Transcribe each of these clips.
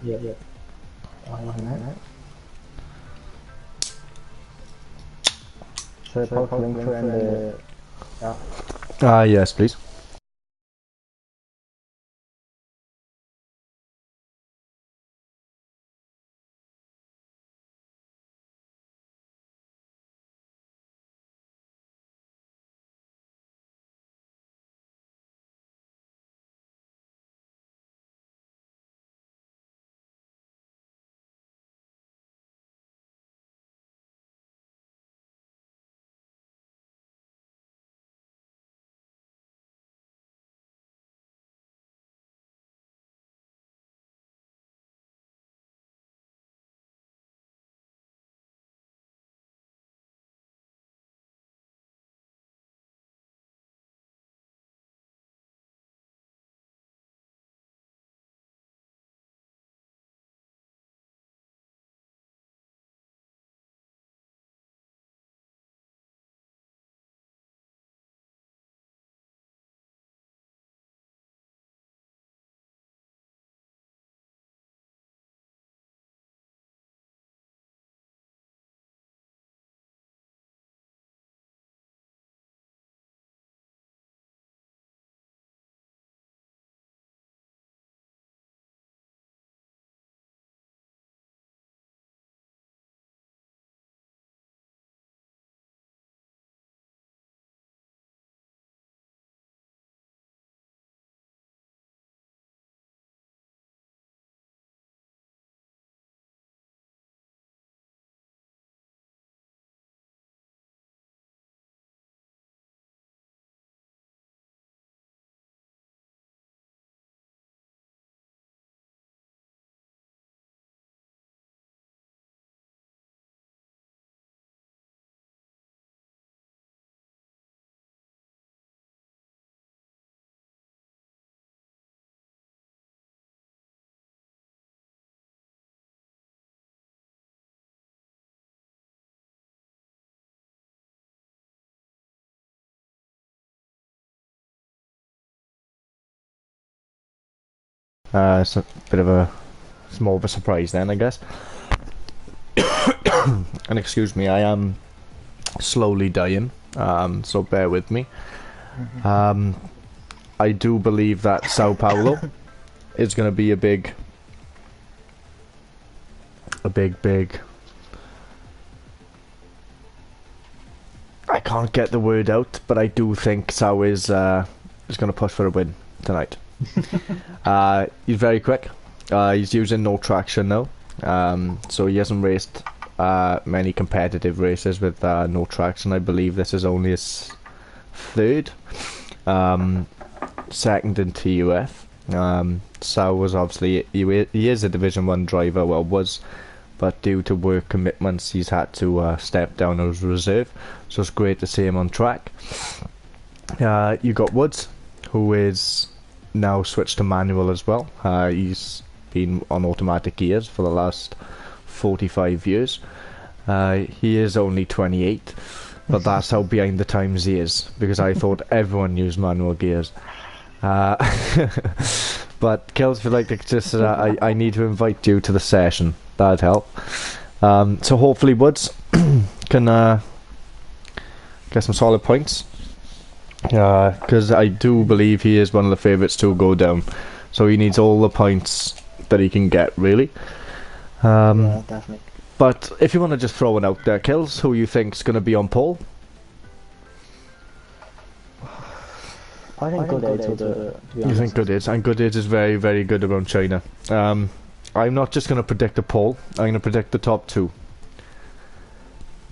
Yeah, yeah. Alright. Should I post link for in the... Yeah. Yes, please. It's a bit of a small of a surprise then, I guess. And excuse me, I am slowly dying, so bear with me. Um, I do believe that Sao Paulo is going to be a big. I can't get the word out, but I do think Sao is going to push for a win tonight. He's very quick. He's using no traction now, so he hasn't raced many competitive races with no traction. I believe this is only his third, second in TUF. Sao was obviously he is a Division 1 driver, well was, but due to work commitments he's had to step down as reserve, so it's great to see him on track. You got Woods, who is now switched to manual as well. He's been on automatic gears for the last 45 years. He is only 28, but that's how behind the times he is, because I thought everyone used manual gears. But Kills, if you'd like to just, I need to invite you to the session. That'd help. So hopefully Woods can get some solid points, because I do believe he is one of the favourites to go down. So he needs all the points that he can get, really. Yeah, definitely. But if you want to just throw it out there, Kills, who you think's going to be on pole? I think good aids will do it, to be honest. You think good aids? And good aids is very, very good around China. I'm not just going to predict a pole. I'm going to predict the top two.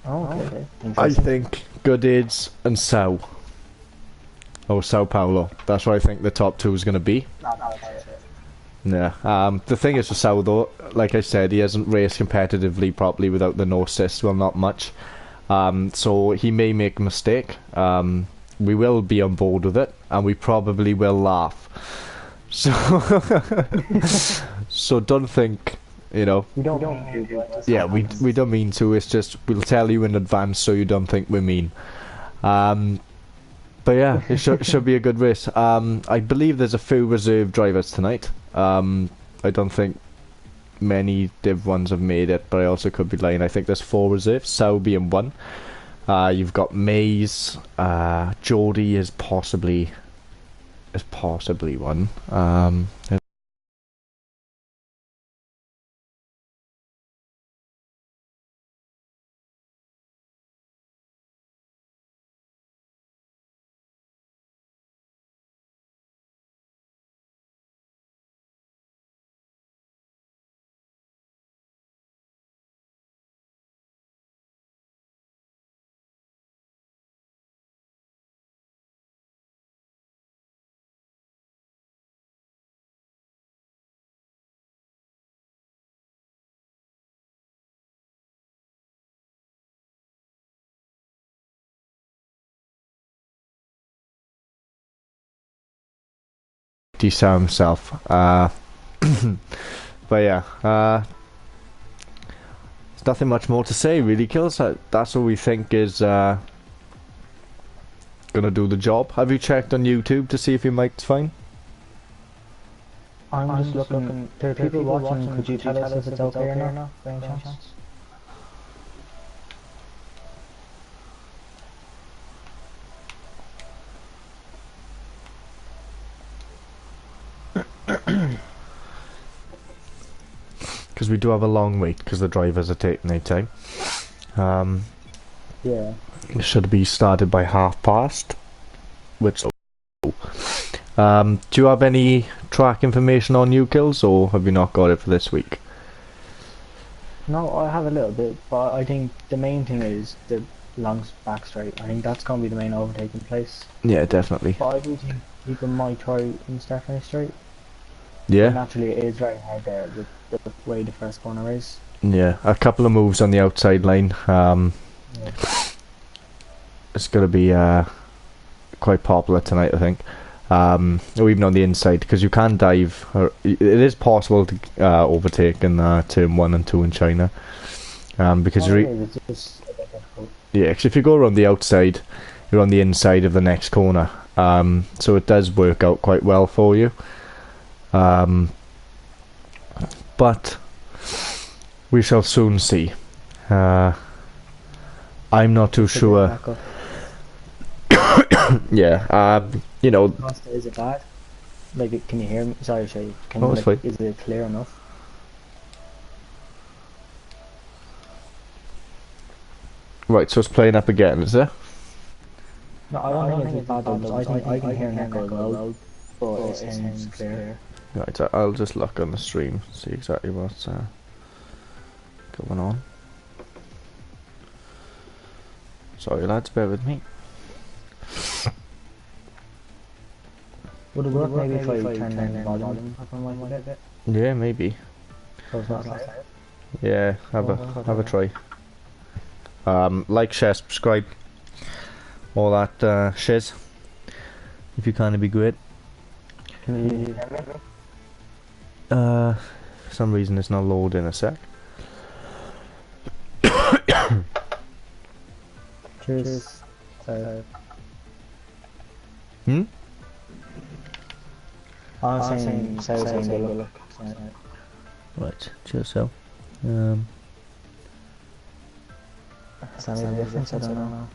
Oh, okay. I think good aids and Sao. Or Sao Paulo. That's what I think the top two is going to be. Yeah. The thing is with Sao though, like I said, he hasn't raced competitively properly without the no assist. Well, not much. So he may make a mistake. We will be on board with it, and we probably will laugh. So, so don't think, you know. We don't mean to, yeah, we don't mean to. It's just we'll tell you in advance so you don't think we mean. But yeah, it should be a good race. I believe there's a few reserve drivers tonight. I don't think many Div 1s have made it, but I also could be lying. I think there's 4 reserves, Sau being 1. You've got Maze, Geordie is possibly one. Sau himself. But yeah, there's nothing much more to say really, Kills. That's what we think is gonna do the job. Have you checked on YouTube to see if your mic's fine? I'm just looking. There are people watching. Could you tell us if it's okay or not? By any chance? Because we do have a long wait because the drivers are taking their time. Yeah. It should be started by past, which. Do you have any track information on you, Kills, or have you not got it for this week? No, I have a little bit, but I think the main thing is the long back straight. I think that's going to be the main overtaking place. Yeah, definitely. But I do think people might try in start finish straight. Yeah. But naturally, it is very hard there with the way the first corner is. Yeah, a couple of moves on the outside line. Yeah. It's going to be quite popular tonight, I think. Or even on the inside, because you can dive. It is possible to overtake in turn 1 and 2 in China. Because it's just a bit difficult. yeah, cause if you go around the outside, you're on the inside of the next corner. So it does work out quite well for you. But we shall soon see. I'm not too sure. Yeah, you know. Is it bad? Like, can you hear me? Sorry, Shay. Oh, it's fine. Is it clear enough? Right, so it's playing up again, is it? No, I don't think it's bad. I can hear an echo well, but it sounds clear. Right, I'll just look on the stream, see exactly what's going on. Sorry lads, bear with me. Would it work maybe if I turn down the volume up on my mic a bit? Yeah, maybe. So it's not loud? Yeah, have a try. Like, share, subscribe, all that shiz. If you can, it'd be great. Can you hear me? For some reason it's not loading a sec. Cheers. Hmm? I'm saying good luck. Right, cheers, so. Is that any difference? I don't know.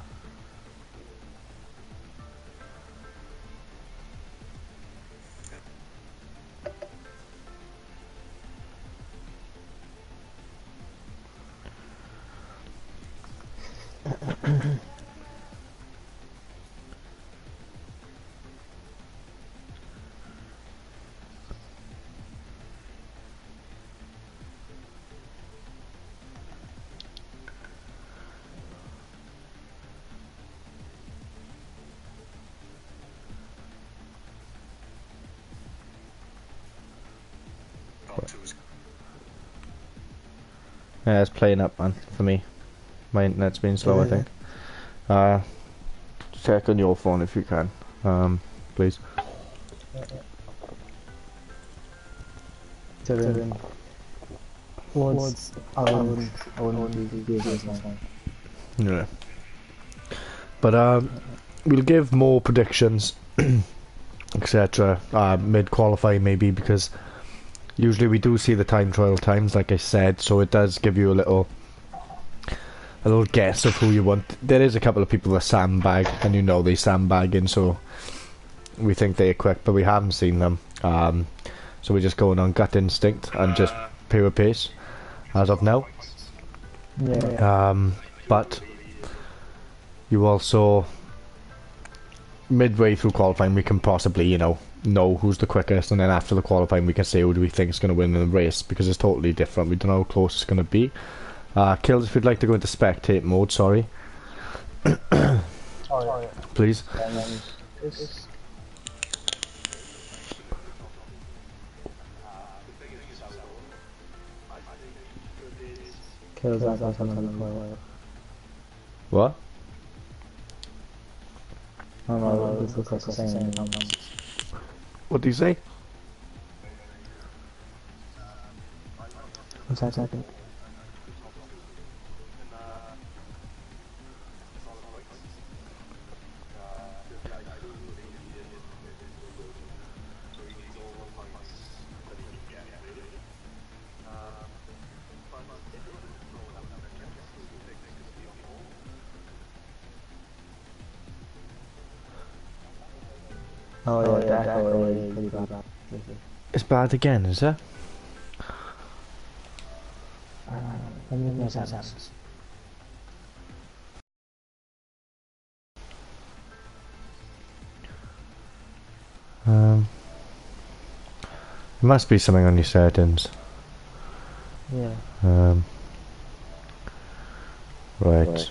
Yeah, it's playing up, man, for me. My internet's been slow, I think. Check on your phone if you can, please. I wouldn't be this one. Yeah. But we'll give more predictions, etc. Mid qualifying maybe, because Usually we do see the time trial times, like I said, so it does give you a little guess of who you want. There is a couple of people that sandbag, and you know they sandbagging, so we think they're quick, but we haven't seen them. So we're just going on gut instinct and just pure pace as of now. Yeah. But you also, midway through qualifying, we can possibly, know who's the quickest, and then after the qualifying, we can say who do we think is going to win in the race, because it's totally different. We don't know how close it's going to be. Kills, if you'd like to go into spectate mode, sorry. Please. Kills that one. What? Oh no, this looks like the same. What do you say? What's that second? Oh yeah, the echo is pretty bad. It's bad again, is it? Let me make sense. There must be something on your settings. Yeah. Right.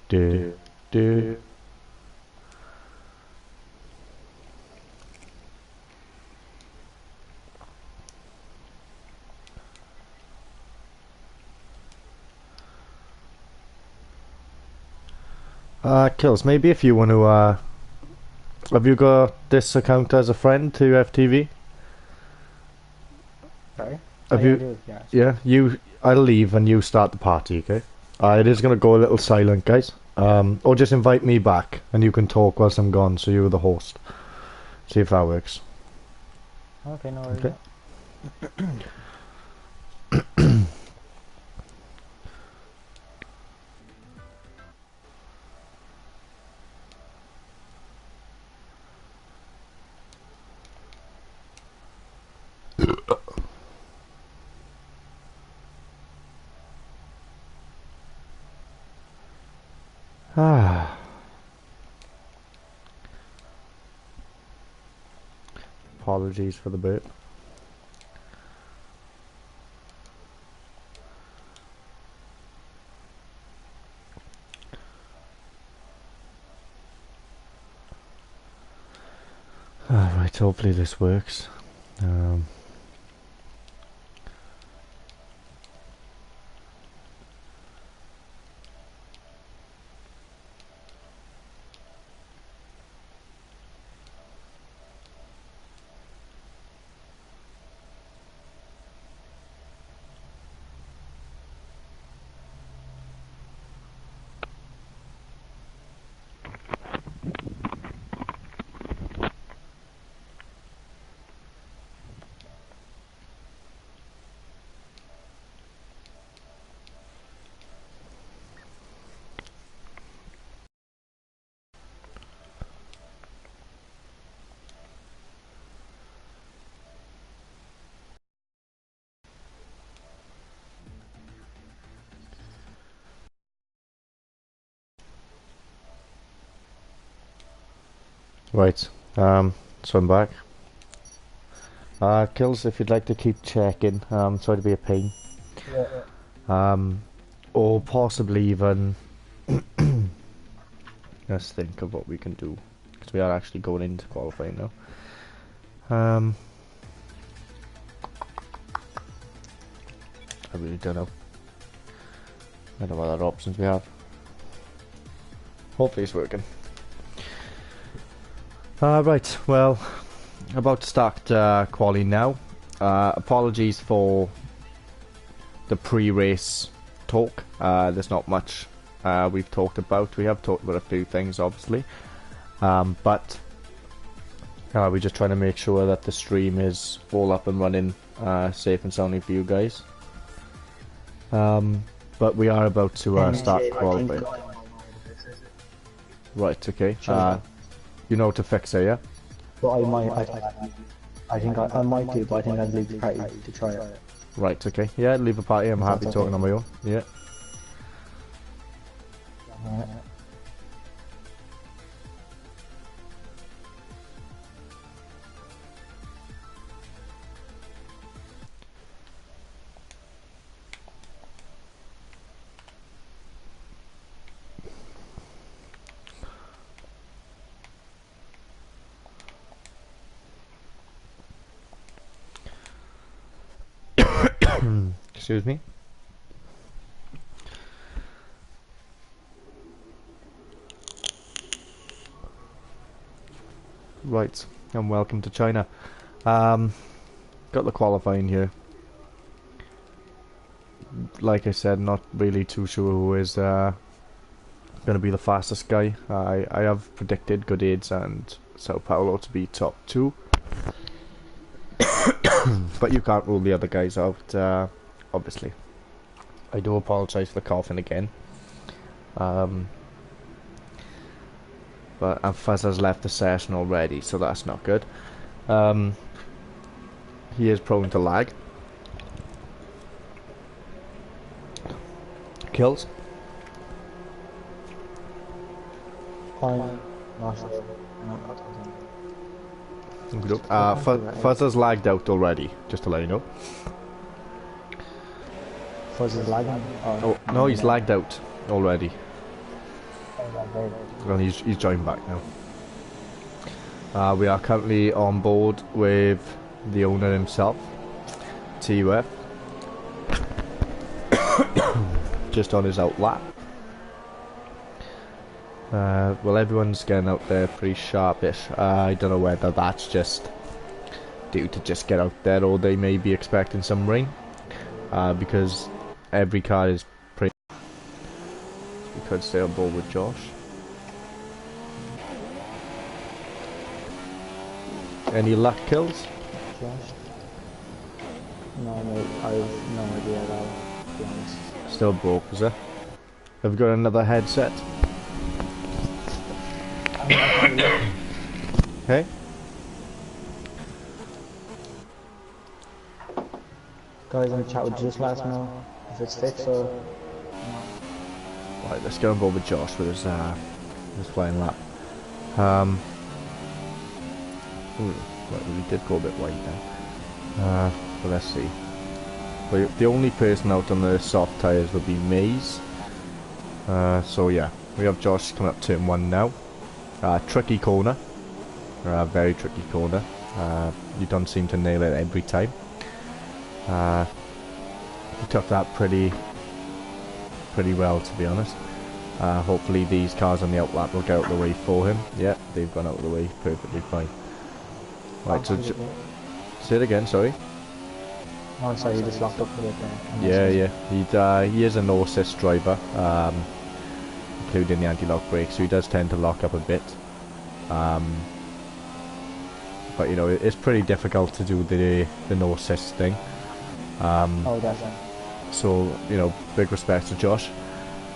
Do. Kills, maybe if you want to, have you got this account as a friend to FTV? Sorry? Have you? Yeah, I'll leave and you start the party, okay? It is going to go a little silent, guys. Or just invite me back and you can talk whilst I'm gone, so you're the host. See if that works. Okay, no worries. Okay. Apologies for the burp. Right, hopefully this works. Right, so I'm back. Kills, if you'd like to keep checking, sorry to be a pain. Yeah. Or possibly even, let's think of what we can do, because we are actually going into qualifying now. I really don't know. I don't know what other options we have. Hopefully it's working. Right, well, about to start quali now. Apologies for the pre-race talk. There's not much we've talked about. We have talked about a few things, obviously. But We're just trying to make sure that the stream is all up and running, safe and soundly for you guys. But we are about to start qualifying. Right, okay. You know to fix it, yeah? But I might, I think I might do, but I think I'd leave the party to try it. Right, okay. Yeah, leave a party. I'm happy talking on my own. Yeah. Alright. Excuse me. Right, and welcome to China. Got the qualifying here. Like I said, not really too sure who is going to be the fastest guy. I have predicted Good Aids and Sao Paulo to be top 2. But you can't rule the other guys out, obviously. I do apologise for the coughing again. But Fuzz has left the session already, so that's not good. He is prone to lag. Kills. Fine. Fuzz has lagged out already, just to let you know. Fuzz is lagging? Oh, no, he's lagged out already. Well, he's joined back now. We are currently on board with the owner himself, TUF. Just on his out lap. Well, everyone's getting out there pretty sharpish. I don't know whether that's just due to just get out there, or they may be expecting some rain. Because every car is pretty... We could stay on board with Josh. Any luck kills? Josh? No, mate, I have no idea at all, to be honest. Still broke, is it? Have you got another headset? Hey? Guys in the chat would just let us know if it's fixed or... Right, let's go on board with Josh with his flying lap. Ooh, right, we did go a bit wide there. But let's see. The only person out on the soft tyres would be Maze. So yeah, we have Josh coming up turn 1 now. Tricky corner. Very tricky corner. You don't seem to nail it every time. He took that pretty well, to be honest. Hopefully these cars on the outlap will get out of the way for him. Yeah, they've gone out of the way perfectly fine. Right, so say it again, sorry. Oh, sorry, you just locked up a bit there. Yeah. He is a no-assist driver, including the anti-lock brake, so he does tend to lock up a bit. But you know, it's pretty difficult to do the no-assist thing. Oh, definitely. So, you know, big respect to Josh.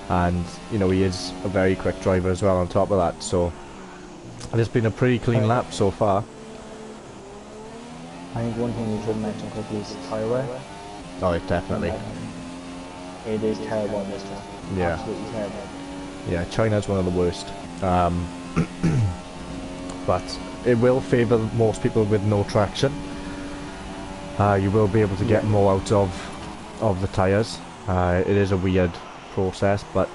And, you know, he is a very quick driver as well on top of that, so it's been a pretty clean lap so far. I think one thing we should mention quickly is tyre wear. Oh, definitely. It is terrible on this track. Yeah. Absolutely terrible. Yeah, China's one of the worst. But it will favour most people with no traction. You will be able to get more out of the tyres. It is a weird process, but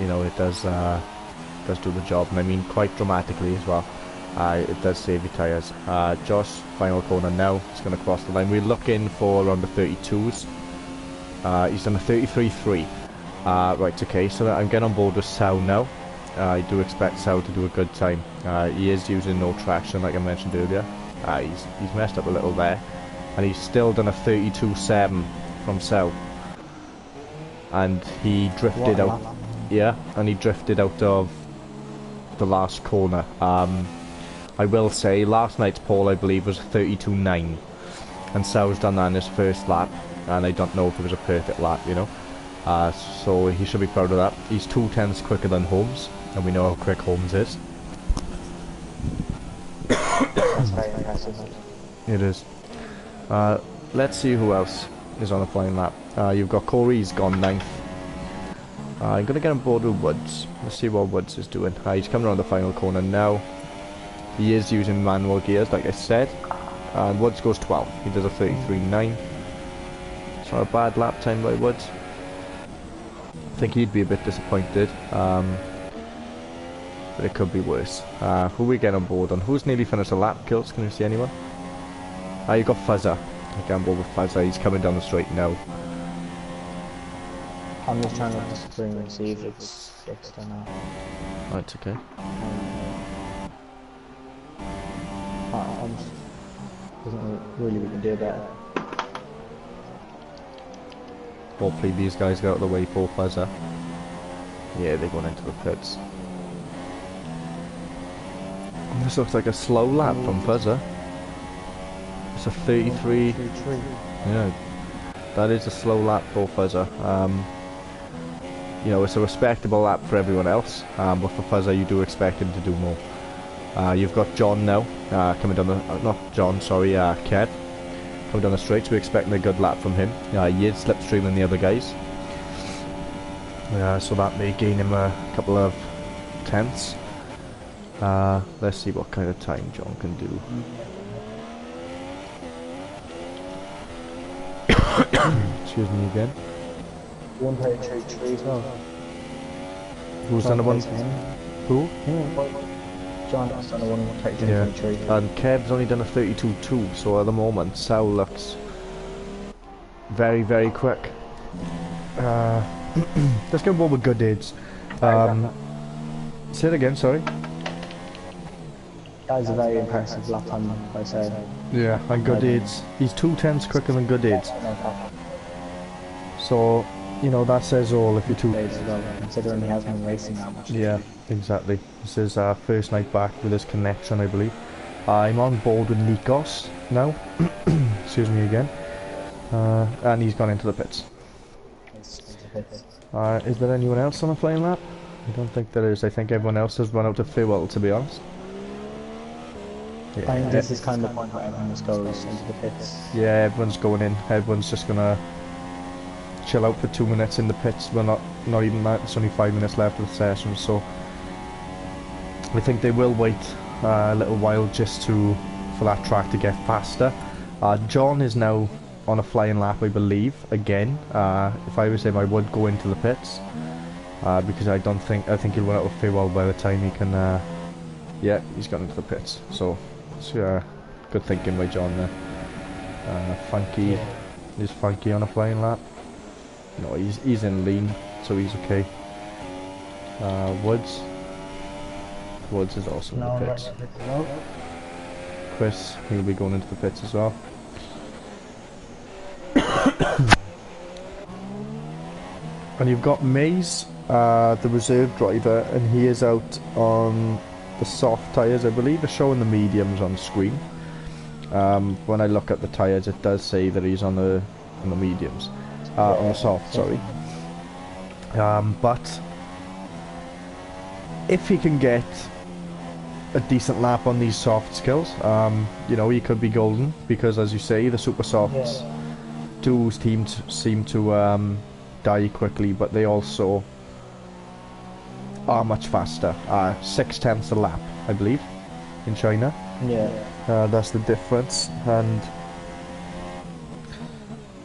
you know, it does do the job, and I mean quite dramatically as well. It does save your tyres. Josh, final corner now. He's going to cross the line. We're looking for around the 32s. He's done a 33.3. Right, okay, so I'm getting on board with Sao now. I do expect Sao to do a good time. He is using no traction, like I mentioned earlier. He's messed up a little there. And he's still done a 32.7 from Sao. And he drifted out. Yeah, and he drifted out of the last corner. I I will say, last night's pole, I believe, was 32.9. And Sal's done that in his first lap, and I don't know if it was a perfect lap, you know. So he should be proud of that. He's 2 tenths quicker than Holmes, and we know how quick Holmes is. That's very impressive. It is. Let's see who else is on the flying lap. You've got Corey's gone 9th. I'm going to get on board with Woods. Let's see what Woods is doing. He's coming around the final corner now. He is using manual gears, like I said. And Woods goes 12th. He does a 33.9. It's not a bad lap time by Woods. I think he'd be a bit disappointed. But it could be worse. Who we get on board on? Who's nearly finished a lap, Kills? Can you see anyone? You got Fuzzer. I get on board with Fuzzer. He's coming down the straight now. I'm just trying to look at the screen and see if it's fixed or not. Oh, it's okay. Doesn't really we can do that. Hopefully these guys get out of the way for Fuzzer. Yeah, they're going into the pits. This looks like a slow lap from Fuzzer. It's a 33. Yeah, that is a slow lap for Fuzzer. You know, it's a respectable lap for everyone else, but for Fuzzer you do expect him to do more. You've got John now, coming down the, not John, sorry, Kev, coming down the straight, so we're expecting a good lap from him. He is slipstreaming the other guys. So that may gain him a couple of tenths. Let's see what kind of time John can do. Excuse me again. 1.33 as well. Who's done a one? Who? John has done a 1.33. Yeah. And Kev's only done a 32.2, so at the moment Sal looks very, very quick. Let's go with good aids. Say it again, sorry. That was a very impressive lap time, I say. Yeah, and good aids. He's 2 tenths quicker than good aids. So, you know, that says all if you're too... As well, considering he hasn't been racing that much. Yeah, exactly. This is our first night back with his connection, I believe. I'm on board with Nikos now. Excuse me again. And he's gone into the pits. Is there anyone else on the flying lap? I don't think there is. I think everyone else has run out of fuel, to be honest. Yeah. I think this is kind of the point where everyone just goes into the pits. Yeah, everyone's going in. Everyone's just gonna chill out for 2 minutes in the pits. Well, not even that. It's only 5 minutes left of the session, so I think they will wait a little while just for that track to get faster. John is now on a flying lap, I believe. Again, if I was him, I would go into the pits because I think he'll run out of fuel by the time he can. Yeah, he's gone into the pits. So it's good thinking by John there. Funky is Funky on a flying lap. No, he's in lean, so he's okay. Woods is also in the pits. Chris, he'll be going into the pits as well. And you've got Mays, the reserve driver, and he is out on the soft tyres, I believe. It's showing the mediums on screen. When I look at the tyres, it does say that he's on the mediums. On the soft, sorry. But if he can get a decent lap on these soft skills, you know, he could be golden, because as you say, the super softs do seem to die quickly, but they also are much faster. 6 tenths a lap, I believe, in China. Yeah. That's the difference, and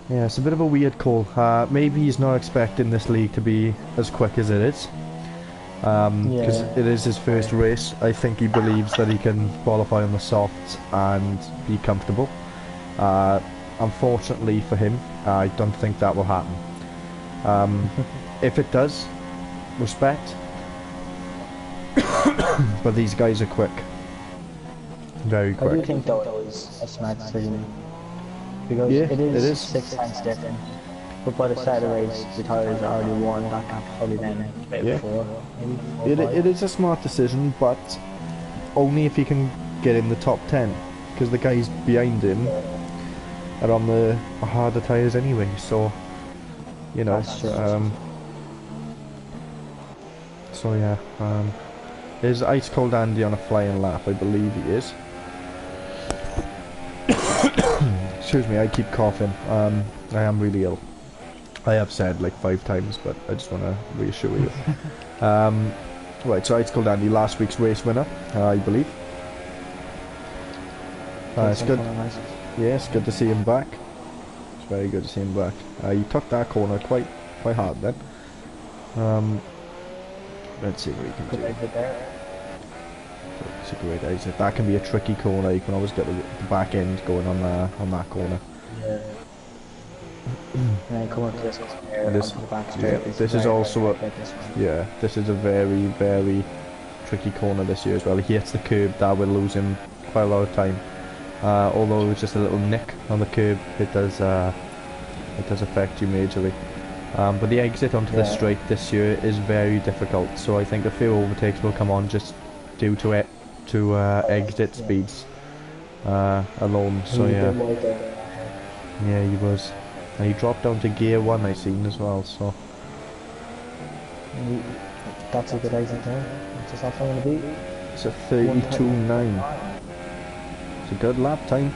yeah, it's a bit of a weird call. Maybe he's not expecting this league to be as quick as it is, because it is his first race. I think he believes that he can qualify on the softs and be comfortable. Unfortunately for him, I don't think that will happen. If it does, respect. But these guys are quick. Very quick. I do think though it was a smart decision, because it is 6 times different. But by the start of the race, the tyres are already worn. That can probably then before. It is a smart decision, but only if he can get in the top 10 because the guys behind him are on the harder tyres anyway, so you know. So yeah, is Ice Cold Andy on a flying lap? I believe he is. Excuse me, I keep coughing. I am really ill. I have said like 5 times, but I just want to reassure you. Right, so Ice Cold Andy, last week's race winner, I believe. It's good. Yeah, it's good to see him back. It's very good to see him back. He took that corner quite hard then. Let's see what he can do. It's a great exit. That can be a tricky corner. You can always get the back end going on that corner. Yeah. And then come up to this corner onto the back straight. Yeah, this is also this is a very, very tricky corner this year as well. He hits the curb, that will lose him quite a lot of time. Although it was just a little nick on the curb, it does affect you majorly. But the exit onto the straight this year is very difficult, so I think a few overtakes will come on just due to exit speeds alone. So yeah, he was, and he dropped down to gear 1 I seen as well. So that's a good exit there. What's that going to be? It's a 32.9. It's a good lap time.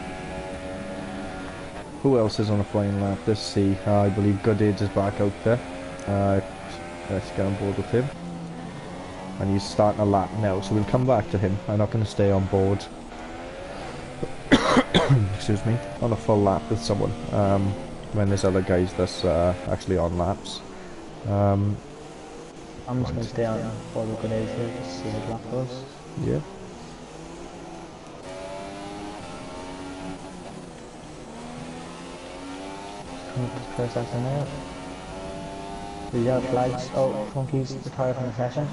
Who else is on a flying lap? Let's see. I believe Goodage is back out there. Let's get on board with him. And he's starting a lap now, so we'll come back to him. I'm not going to stay on board. Excuse me. On a full lap with someone. When there's other guys that's actually on laps. I'm just going to stay on board with Goodage here, just to see how the lap goes. Yeah. First second there. The yellow flags. Oh, Funky's retired from the session.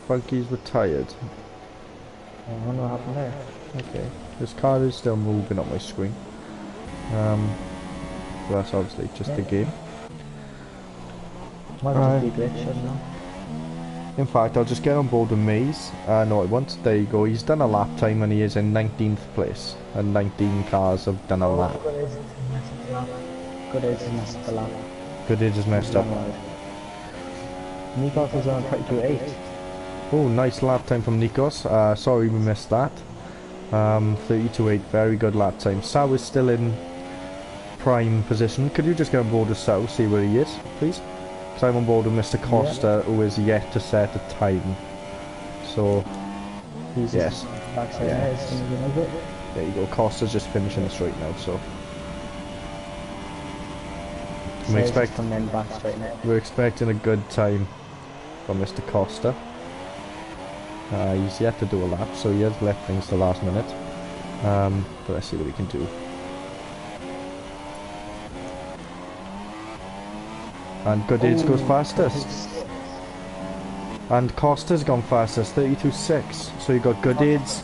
Funky's retired. I wonder what happened there. Okay. His card is still moving on my screen. But that's obviously just a game. Might just be glitch, I don't know. In fact, I'll just get on board with Maze. No, I won't. There you go. He's done a lap time and he is in 19th place. And 19 cars have done a lap. Good age has messed the lap. Good age has messed up. Nikos is on 32.8. Oh, nice lap time from Nikos. Sorry we missed that. 32.8, very good lap time. Sao is still in prime position. Could you just get on board with Sao, see where he is, please? Because I'm on board with Mr. Costa, who is yet to set a time. So, he's yes. There you go, Costa's just finishing the straight now, so. We're expecting a good time from Mr. Costa. He's yet to do a lap, so he has left things to the last minute. But let's see what he can do. And Goodage goes fastest. And Costa's gone fastest, 32.6. So you got Goodage,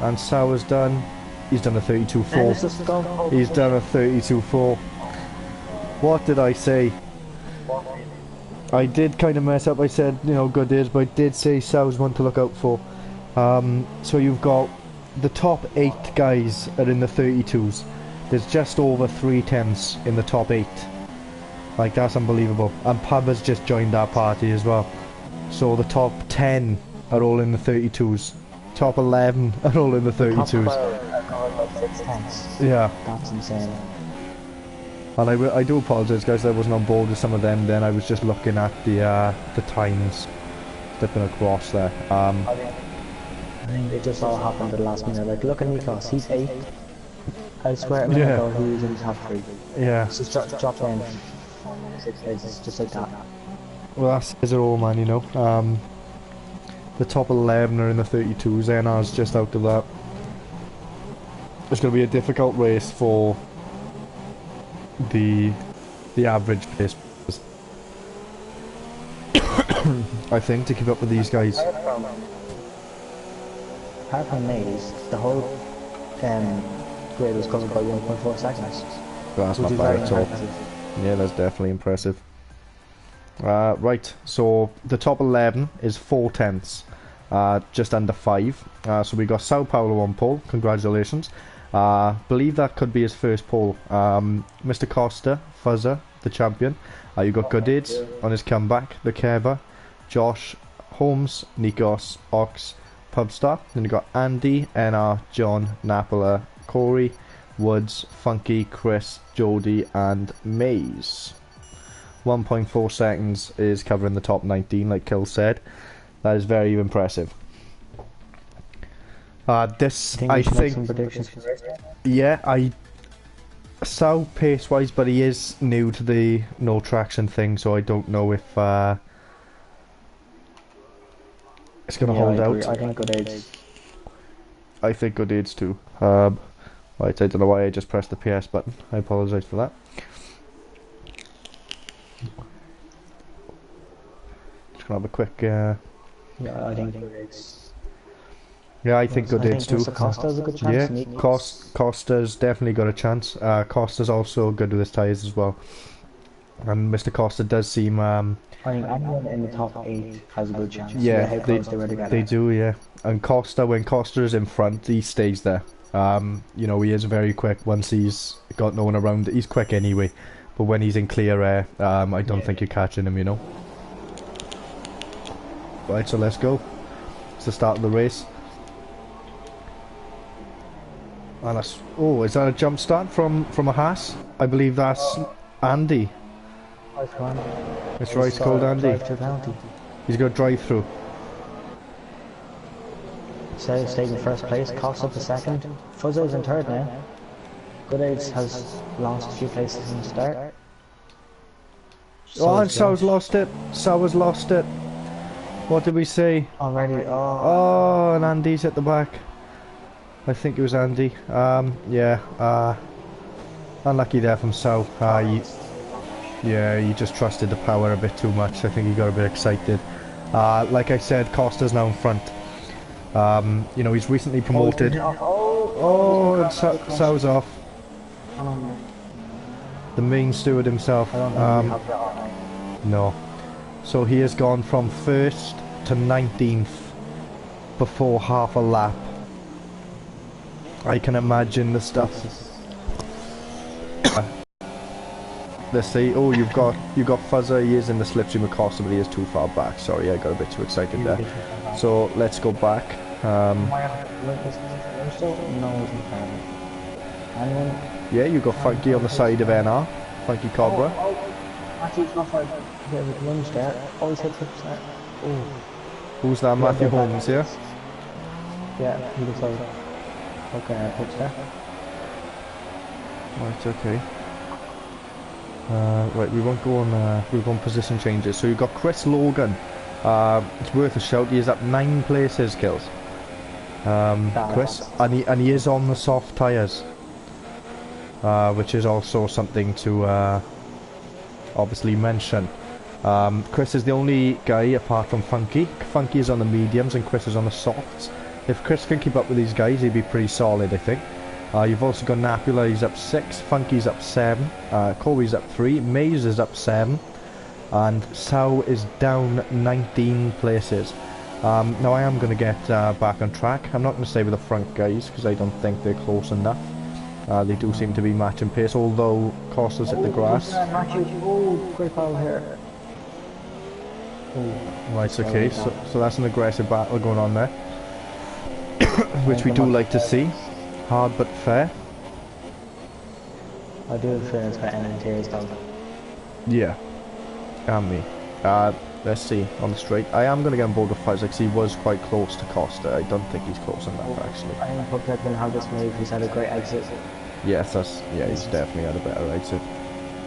and Sauer's done. He's done a 32.4. He's done a 32.4. What did I say? I did kind of mess up. I said, you know, Goodage, but I did say Sauer's one to look out for. So you've got the top 8 guys are in the 32s. There's just over 3/10 in the top 8. Like, that's unbelievable. And Pub has just joined our party as well. So the top 10 are all in the 32s. Top 11 are all in the 32s. Yeah. That's insane. And I do apologise, guys, I wasn't on board with some of them then. I was just looking at the times slipping across there. I think it just all happened at the last minute. Like, look at Nikos, he's 8. I swear a minute ago he was in top 3. Yeah. It's just dropped down 6 places, just like that. Well, that says it all, man, you know. The top 11 are in the 32s, NR's just out of that. It's going to be a difficult race for the average pace. I think, to keep up with these guys. Apart from Maze, the whole grid was covered by 1.4 seconds. But that's not bad at all. Yeah, that's definitely impressive. Right, so the top 11 is 4/10, just under 5. So we got Sao Paulo on pole. Congratulations. Believe that could be his first pole. Mr. Costa, Fuzzer, the champion. You got Goodades on his comeback, the Keva, Josh, Holmes, Nikos, Ox, Pubstar. Then you got Andy, NR, John, Napola, Corey, Woods, Funky, Chris, Jody, and Maze. 1.4 seconds is covering the top 19, like Kill said. That is very impressive. This, I think, make some predictions for this? yeah, so pace-wise, but he is new to the no traction thing, so I don't know if it's going to hold out. I think Goodades. I think Goodades too. Right, I don't know why I just pressed the PS button. I apologise for that. Just gonna have a quick. Yeah, I think Goodades. Yeah, I think Goodades too. Mr. Costa has a good chance. Yeah, Costa's definitely got a chance. Costa's also good with his tyres as well. And Mr. Costa does seem. I think anyone in the top 8 has a good chance. Yeah, how close they were together. They do, yeah. And Costa, when Costa is in front, he stays there. You know, he is very quick once he's got no one around. He's quick anyway. But when he's in clear air, I don't think you're catching him, you know. Right, so let's go. It's the start of the race. And that's, oh, is that a jump start from a Haas? I believe that's Andy. That's right, it's called Andy. He's got drive through. So stayed in first place, Costa up a second. Fuzzo's in third now. Goodades has lost a few places in the start. Oh, and Sal's lost it. Sal has lost it. What did we say? Already, Oh, and Andy's at the back. I think it was Andy. Yeah, unlucky there from Sal. Yeah, he just trusted the power a bit too much. I think he got a bit excited. Like I said, Costa's now in front. You know, he's recently promoted. Oh, and Sal's off. The main steward himself. No. So he has gone from 1st to 19th before half a lap. I can imagine the stuff. Let's see. Oh, you've got Fuzzer. He is in the slipstream with Costa, but he is too far back. Sorry, I got a bit too excited there. So let's go back. Yeah, you got Funky on the side of NR. Funky Cobra. Who's that? Matthew Holmes, yeah? Yeah, he looks like okay, pitch there. Right, okay. Right, we won't go on. We'll go on position changes. So you've got Chris Logan. It's worth a shout. He is up 9 places, Kills. Chris, and he is on the soft tyres, which is also something to obviously mention. Chris is the only guy apart from Funky. Funky is on the mediums and Chris is on the softs. If Chris can keep up with these guys, he'd be pretty solid, I think. You've also got Napula, he's up 6, Funky's up 7, Corey's up 3, Maze is up 7, and Sao is down 19 places. Now I am going to get back on track. I'm not going to stay with the front guys because I don't think they're close enough. They do seem to be matching pace, although Costa's hit the grass. Great foul here. Right, okay, so that's an aggressive battle going on there, which we do like to see. Hard but fair. I do have feelings for NNT's though. Yeah, and me. Let's see, on the straight. I am going to get on board with Fuzz because he was quite close to Costa. I don't think he's close enough, actually. I think Pubtech can have this move. He's had a great exit. Yes, yeah, he's definitely had a better exit.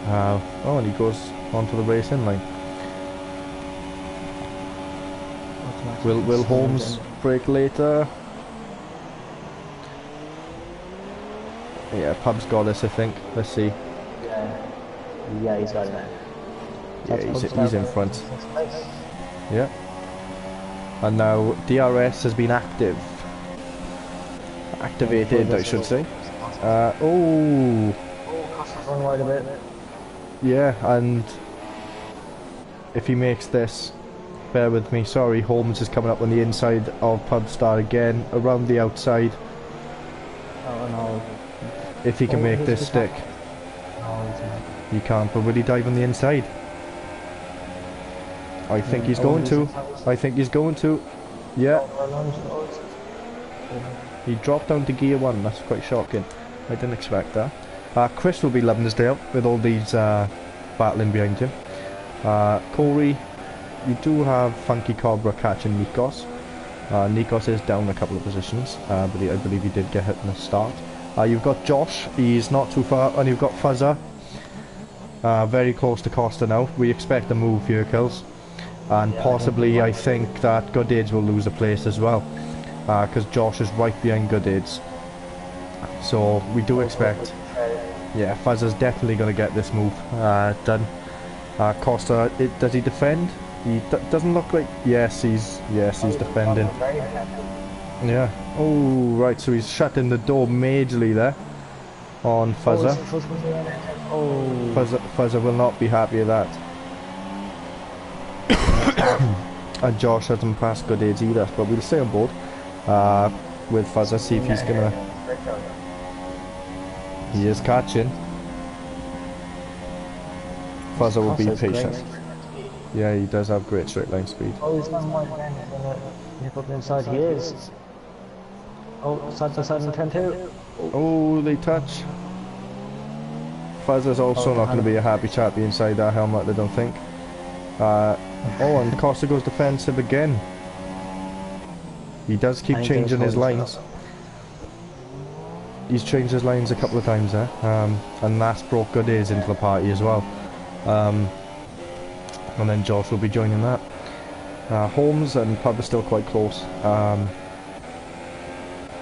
Oh, and he goes onto the racing line. Will Holmes break later? Yeah, Pub's got this, I think. Let's see. Yeah, he's got it. Yeah, he's in front. Yeah. And now DRS has been activated, I should say. Oh. Costa's run wide a bit. Yeah, and if he makes this, Bear with me. Sorry, Holmes is coming up on the inside of Pudstar again, around the outside. Oh no. If he can make this stick. No, he's not. He can't, but will he dive on the inside? I think he's going to. I think he's going to. Yeah. He dropped down to gear 1. That's quite shocking. I didn't expect that. Chris will be loving his day out with all these battling behind him. Corey, you do have Funky Cobra catching Nikos. Nikos is down a couple of positions, but I believe he did get hit in the start. You've got Josh, he's not too far, and you've got Fuzzer. Very close to Costa now. We expect a move here, Kills. And yeah, possibly I think that Goodades will lose a place as well. Because Josh is right behind Goodades. So we do expect... Yeah, Fuzzer's definitely going to get this move done. Costa, does he defend? He doesn't look like... Yes, he's defending. Yeah. Oh, right, so he's shutting the door majorly there on Fuzzer. Fuzzer will not be happy with that. And Josh hasn't passed Goodades either, but we'll stay on board with Fuzzer, see if he's gonna... He is catching. Fuzzer will be patient. Yeah, he does have great straight line speed. Oh, he's not wide then. He's gonna nip up inside. He is. Oh, side to side in turn 2. Oh, they touch. Fuzzer's also not going to be a happy chappy inside that helmet, I don't think. Oh, and Costa goes defensive again. He does keep changing his lines. He's changed his lines a couple of times there, and that's brought Goodades into the party as well. And then Josh will be joining that. Holmes and Pub are still quite close.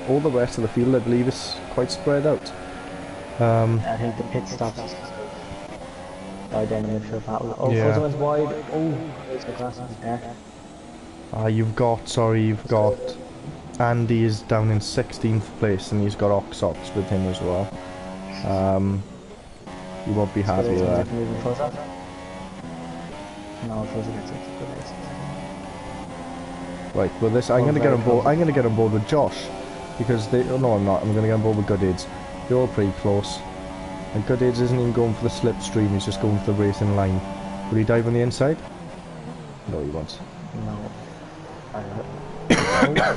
All the rest of the field, I believe, is quite spread out. I think the pit stops died down in the midfield battle. Oh, yeah. Fuzzer went wide. Oh, there's a glass there. You've got Andy is down in 16th place, and he's got Oxox with him as well. You won't be happy with that. No, Fuzzer gets it. Right, well this I'm gonna get on board. I'm gonna get on board with Josh because they. Oh, no, I'm not. I'm gonna get on board with Goodades. They're all pretty close. And Goodades isn't even going for the slipstream. He's just going for the racing line. Will he dive on the inside? No, he won't. No.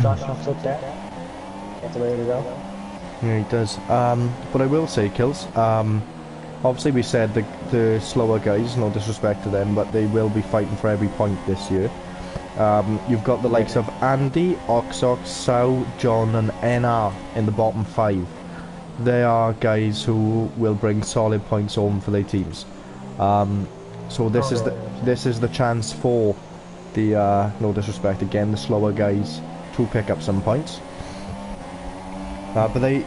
Josh knocks up there. Gets away to go. Yeah, he does. But I will say, Kills. Obviously, we said the slower guys. No disrespect to them, but they will be fighting for every point this year. You've got the likes of Andy, Oxox, Sau, John, and NR in the bottom 5. They are guys who will bring solid points home for their teams. So this is the chance for the no disrespect again, the slower guys to pick up some points. But they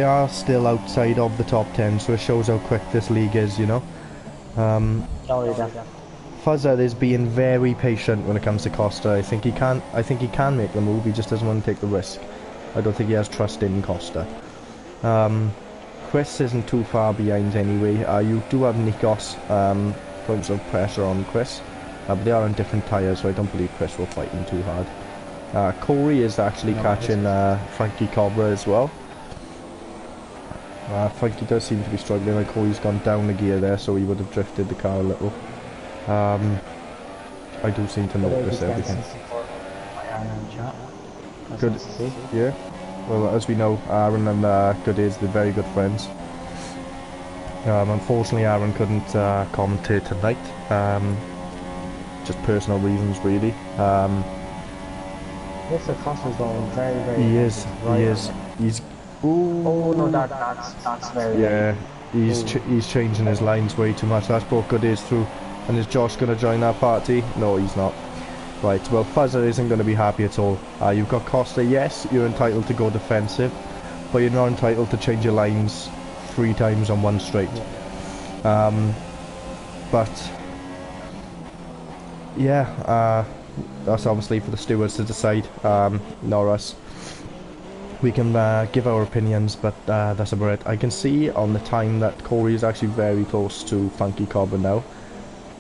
are still outside of the top 10, so it shows how quick this league is, you know. Fuzzer is being very patient when it comes to Costa. I think he can make the move. He just doesn't want to take the risk. I don't think he has trust in Costa. Chris isn't too far behind anyway. You do have Nikos, points of pressure on Chris, but they are on different tyres, so I don't believe Chris will fight him too hard. Corey is actually catching Frankie Cobra as well. Frankie does seem to be struggling. Like Corey's gone down the gear there, so he would have drifted the car a little. I do seem to notice everything. Good, yeah. Well, as we know, Aaron and Goodades are very good friends. Unfortunately, Aaron couldn't commentate tonight. Just personal reasons, really. Yes, the Costa's going very, very. He is. Right. He is. He's. Ooh. Oh no, that's very. Yeah, he's changing his lines way too much. That's brought Goodades through. And is Josh going to join that party? No, he's not. Right, well, Fuzzer isn't going to be happy at all. You've got Costa, yes, you're entitled to go defensive, but you're not entitled to change your lines 3 times on one straight. But, yeah, that's obviously for the stewards to decide, not us. We can give our opinions, but that's about it. I can see on the time that Corey is actually very close to Funky Cobra now.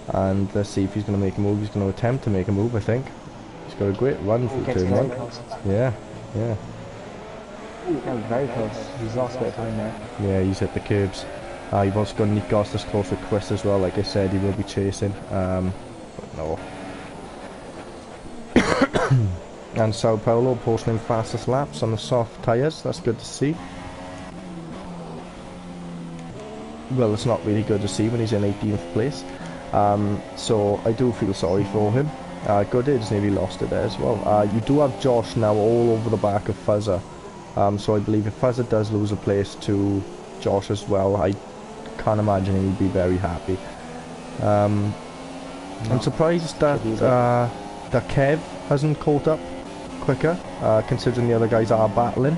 And let's see if he's going to make a move. He's going to attempt to make a move, I think. He's got a great run through turn one. Yeah, yeah. That was very close. He's lost a bit of time there. Yeah, he's hit the curbs. You've also got Nikos this close with Chris as well. Like I said, he will be chasing. But no. And Sao Paulo posting fastest laps on the soft tyres. That's good to see. Well, it's not really good to see when he's in 18th place. So I do feel sorry for him. Goodage nearly lost it there as well. You do have Josh now all over the back of Fuzzer. So I believe if Fuzzer does lose a place to Josh as well, I can't imagine he'll be very happy. I'm surprised that that Kev hasn't caught up quicker, considering the other guys are battling.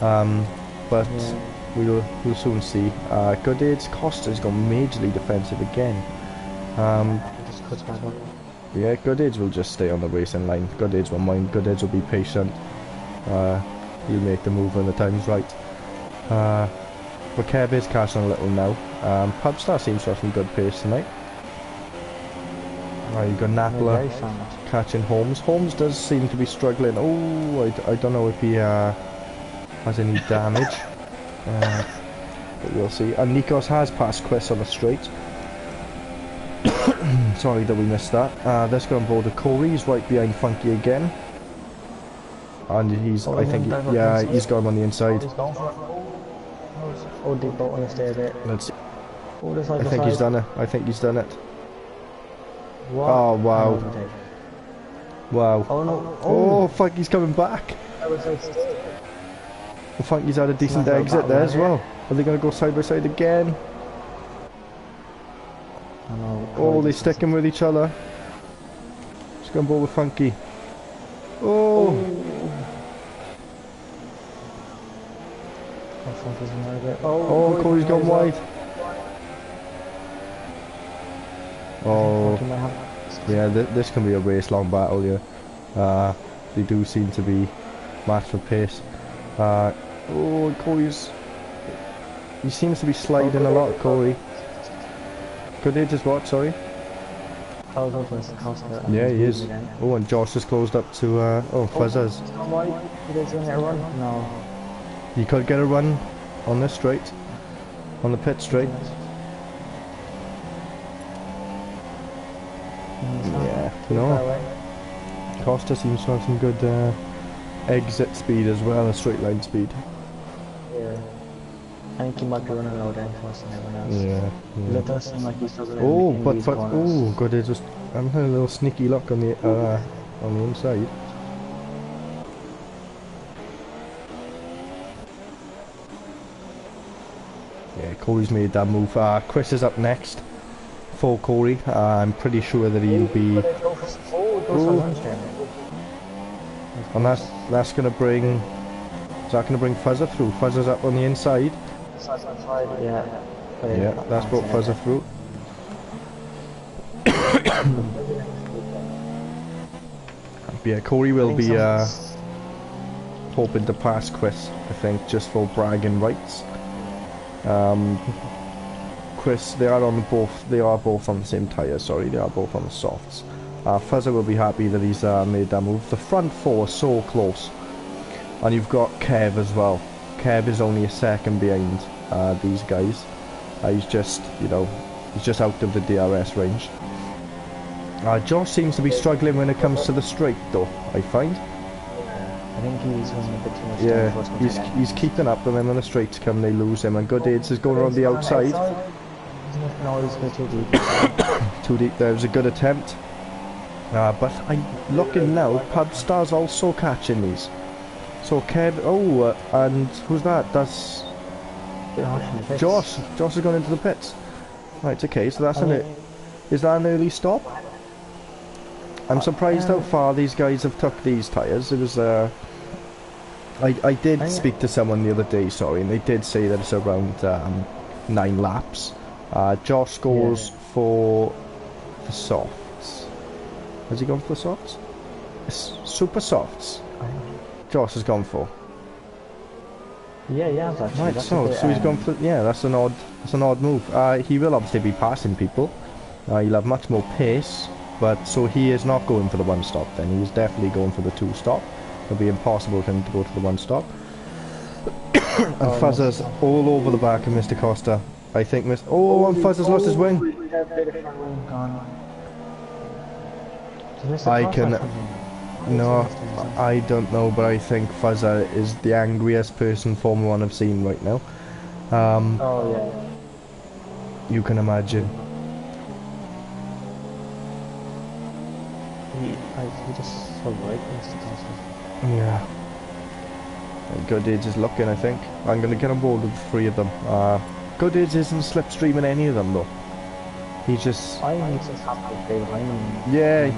But yeah. we'll soon see. Goodage Costa's gone majorly defensive again. Just cuts back up. Yeah, Goodage will just stay on the racing line. Goodage won't mind. Goodage will be patient. He'll make the move when the time's right. But Kev is catching a little now. Pubstar seems to have some good pace tonight. You've got Napler catching Holmes. Holmes does seem to be struggling. Oh, I don't know if he has any damage. But we'll see. And Nikos has passed Chris on the straight. Sorry that we missed that. Let's go on board with Corey. He's right behind Funky again. And he's, I think, yeah, he's gone on the inside. Oh, deep boat on the stay a bit. Let's see. Oh, I think he's done it. I think he's done it. What? Oh, wow. Wow. Oh, no. Oh, Funky's coming back. Well, Funky's had a decent exit there as well. Are they going to go side by side again? Oh, they're sticking with each other. Just going ball with Funky. Oh. Oh, Corey's gone wide. Oh, yeah, this can be a race-long battle here. They do seem to be matched for pace. Oh, Corey's... He seems to be sliding a lot, Corey. Could they just what, sorry? Yeah, he is. Oh, and Josh has closed up to, Fuzzers. No. He could get a run on this straight. On the pit straight. Yeah, no. Costa seems to have some good exit speed as well as straight line speed. Yeah. I think he might be running low then faster than everyone else. Yeah. It does seem like he's struggling. Oh, but oh, good. They just I'm having a little sneaky look on the inside. Yeah, Corey's made that move. Chris is up next for Corey. I'm pretty sure that he'll be. And that's gonna bring. Is that gonna bring Fuzzer through? Fuzzer's up on the inside. Yeah. Yeah, that's brought Fuzzer through. Yeah, Corey will be hoping to pass Chris, I think, just for bragging rights. Chris, they are both on the same tyre, sorry, they are both on the softs. Fuzzer will be happy that he's made that move. The front four are so close. And you've got Kev as well. Kev is only a second behind these guys. He's just, he's just out of the DRS range. Josh seems to be struggling when it comes to the straight though, I find. I think he's running a bit too much. Yeah, he's keeping up, and then when the straights come they lose him, and Good Aids is going around the outside. No, he's going too deep. Too deep there, it was a good attempt. But I'm looking now, Pubstar's also catching these. So Kev, and who's that? That's Josh. Josh has gone into the pits. Right, okay, so that's is that an early stop? I'm surprised how far these guys have took these tyres. It was I did speak to someone the other day, sorry, and they did say that it's around 9 laps. Josh scores for the softs. Has he gone for the softs? It's super softs. Josh has gone for. Yeah, actually. Right, so he's gone for. Yeah, that's an odd move. He will obviously be passing people. He'll have much more pace, but so he is not going for the one stop then. He's definitely going for the two stop. It'll be impossible for him to go to the one stop. And Fuzzer's all over the back of Mr. Costa. I think and Fuzzer's lost his wing. I can... No, I don't know, but I think Fuzzer is the angriest person Formula 1 I've seen right now. Oh yeah. You can imagine. He just so right, Mr. Costa. Yeah. Goodage is looking, I think. I'm going to get on board with three of them. Goodage isn't slipstreaming any of them though. He's just... I think he's just happy to stay behind him. Yeah,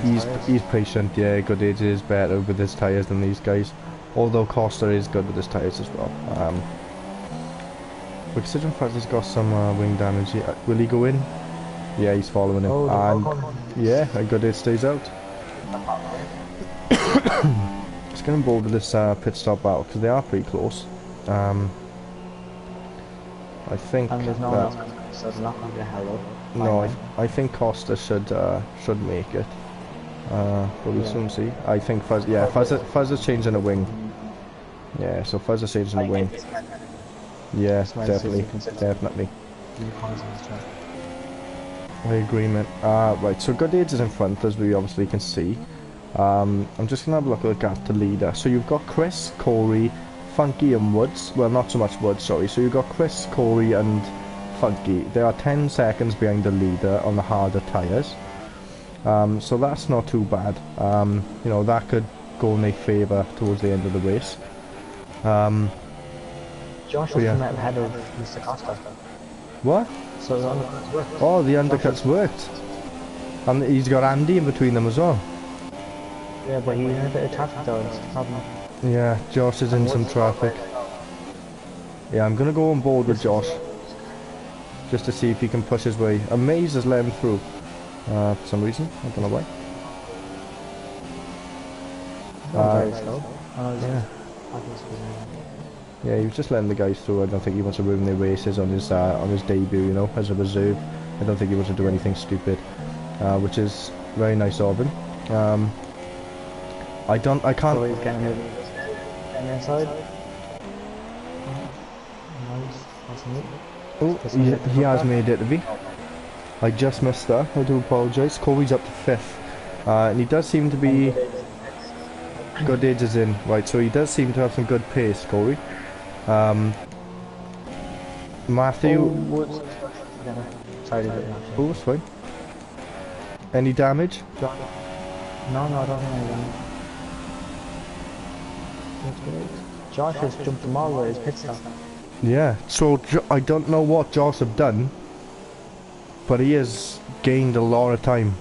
he's patient. Yeah, Goodage is better with his tyres than these guys. Although Costa is good with his tyres as well. But considering Fuzzer's got some wing damage, will he go in? Yeah, he's following him. And yeah, and Goodage stays out. Let's get on board with this pit stop battle because they are pretty close. I think and there's no one else, so it's not going to be a hello. No, I think Costa should make it. But we'll soon see. I think Fuzzer's changing a wing. Yeah, so Fuzzer's changing a wing. Yeah, definitely. I agree, man. Right, so Goodage is in front, as we obviously can see. I'm just going to have a look at the gap to leader. So you've got Chris, Corey, Funky and Woods. Well, not so much Woods, sorry. So you've got Chris, Corey and Funky. They are 10 seconds behind the leader on the harder tyres. So that's not too bad. You know, that could go in their favour towards the end of the race. Josh was ahead of Mr. Costa. What? So the undercuts worked. Oh, the undercuts worked. And he's got Andy in between them as well. Yeah, but he had a bit of traffic though, that's the problem. Yeah, Josh is in some traffic. Yeah, I'm gonna go on board with Josh. Just to see if he can push his way. And Maze has let him through. For some reason, I don't know why. Yeah. Yeah, he was just letting the guys through. I don't think he wants to ruin their races on his debut, you know, as a reserve. I don't think he wants to do anything stupid, which is very nice of him. I can't. So he's getting inside. Oh, he has made it, have he? I just missed that. I do apologise. Corey's up to 5th, and he does seem to be. Goodage is in, right? So he does seem to have some good pace, Corey. Matthew. Sorry, oh, it's fine. Any damage? No, I don't think any damage. Josh has jumped him all the way his pit stop. Yeah, so I don't know what Josh have done, but he has gained a lot of time.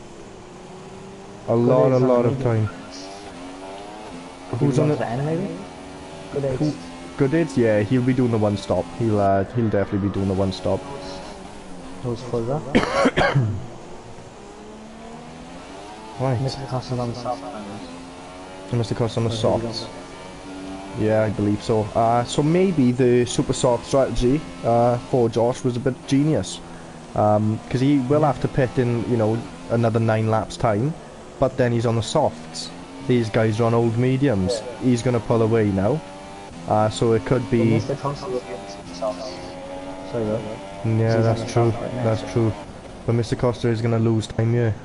A lot of time. Who's on the end, maybe? Goodage? Yeah, he'll be doing the one stop. He'll definitely be doing the one stop. Who's further? Right. Mr. Costa's on the soft. Mr. Costa's on the softs. Yeah, I believe so. So maybe the super soft strategy for Josh was a bit genius, because he will have to pit in, you know, another 9 laps time, but then he's on the softs. These guys are on old mediums. He's going to pull away now, so it could be. Yeah, that's true. That's true. But Mr. Costa is going to lose time here.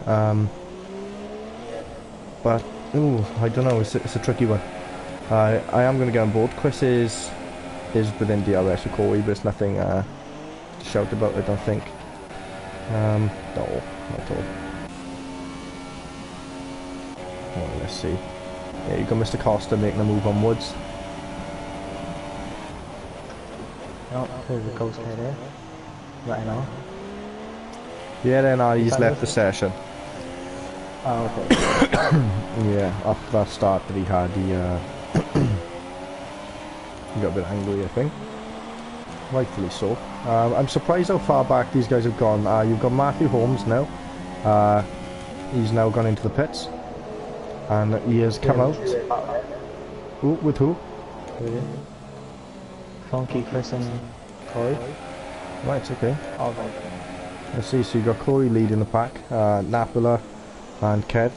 But ooh, I don't know. It's a tricky one. I am going to get on board. Chris is within DRS with Corey, but it's nothing to shout about, I don't think. No, not at all. Oh, let's see. Yeah, you got Mr. Costa making a move on Woods. Oh, there's a ghost head there. Right now. Yeah, then he's left the session. Oh, okay. Yeah, after that start that he had, he got a bit angry, I think. Rightfully so. I'm surprised how far back these guys have gone. You've got Matthew Holmes now. He's now gone into the pits. And he has come out. Ooh, with who? Funky, Chris and Corey. Right, okay. All right. Let's see, so you got Corey leading the pack, Napula and Kev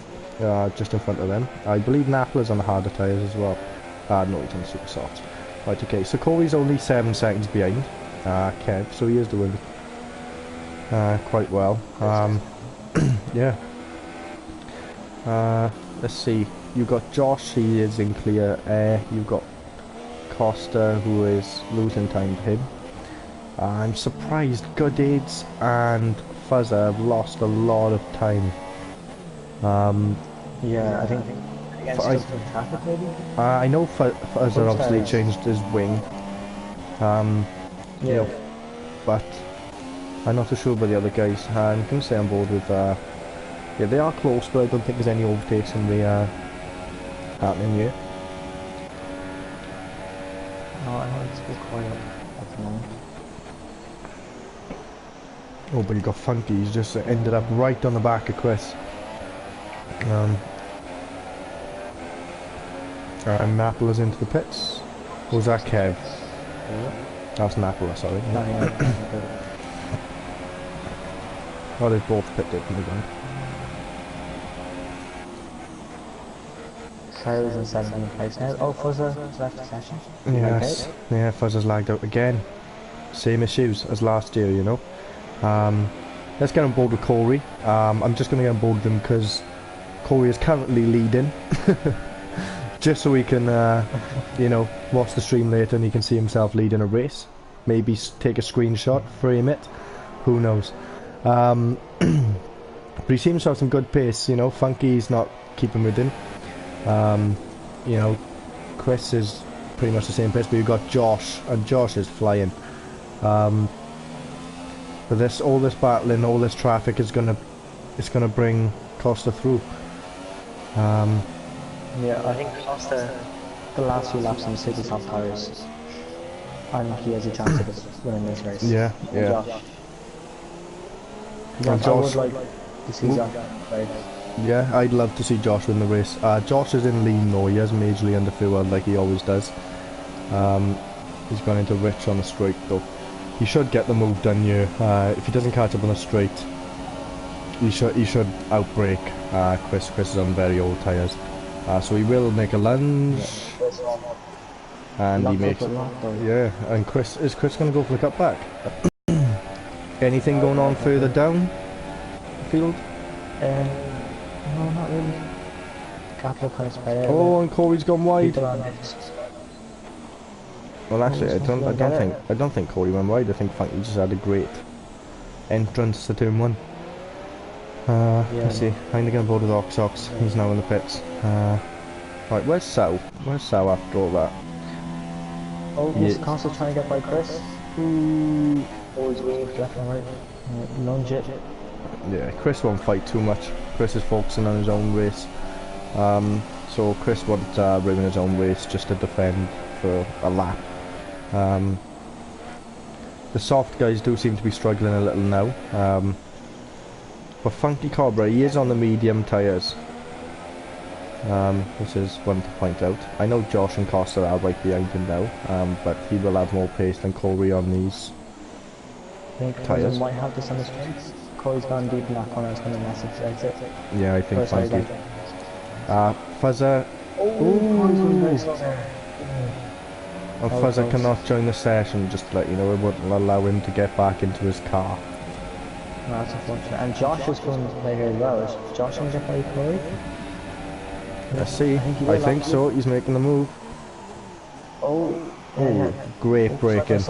just in front of them. I believe Napula's on the harder tyres as well. No, he's on the super softs. Right, okay, so Corey's only 7 seconds behind Kev, so he is doing quite well. Yeah. Let's see, you've got Josh, he is in clear air. You've got Costa, who is losing time to him. I'm surprised Goodades and Fuzzer have lost a lot of time. Yeah, I think against traffic maybe? I know Fuzzer obviously changed his wing. Yeah. You know, but I'm not too sure about the other guys. I'm going to stay on board with, yeah, they are close, but I don't think there's any overtakes in the, happening here. Oh, I know it's a bit quiet at the moment. Oh, but you got Funky, he's just ended up right on the back of Chris. And Napola's into the pits. Or was that Kev? Yeah. That's Napola, sorry. No, yeah. Oh, they've both pitted from the ground. Cyrus in 17th place now. Oh, Fuzzer left the session. Yes, yeah, Fuzzer's lagged out again. Same issues as last year, you know. Let's get on board with Corey. I'm just going to get on board with him because Corey is currently leading. Just so he can, you know, watch the stream later and he can see himself leading a race. Maybe take a screenshot, frame it. Who knows? But he seems to have some good pace, you know. Funky's not keeping with him. You know, Chris is pretty much the same pace, but you've got Josh, and Josh is flying. But all this battling, all this traffic is gonna bring Costa through. Yeah, I think Costa, the last few laps on the city soft tires, and he has a chance of winning this race. Yeah, yeah. Josh, I would like to see Josh play. Yeah, I'd love to see Josh win the race. Josh is in lean though, he has majorly under fuel like he always does. He's gone into rich on the straight though. He should get the move done here. If he doesn't catch up on the straight, he should outbrake Chris. Chris is on very old tyres. So he will make a lunge. And he makes it. Yeah, and is Chris going to go for the cutback? Anything going on further down the field? No, not really. Couple of cars better. Oh, and Corey's gone wide. Well, actually, I don't think Corey went wide. I think Funky just had a great entrance to turn 1. Let's see. I'm going to board with Ox. He's now in the pits. Right, where's Sal? Where's Sal after all that? Oh, he's constantly trying to get by Chris. Always waved left and right. Lunge it. Yeah, Chris won't fight too much. Chris is focusing on his own race. So Chris won't ruin his own race just to defend for a lap. The soft guys do seem to be struggling a little now. But Funky Cobra, he is on the medium tyres. This is one to point out. I know Josh and Costa are right behind him now, but he will have more pace than Corey on these tyres. Might have this on the straights. Corey's gone deep in that corner, it's going to mess his exit. Yeah, I think Funky. Fuzzer. And Fuzzer cannot join the session, just to let you know, it wouldn't allow him to get back into his car. No, that's unfortunate. And Josh is going to play here as well. Is Josh going to play Corey? Let's see. I think so. He's making the move. Oh, great braking.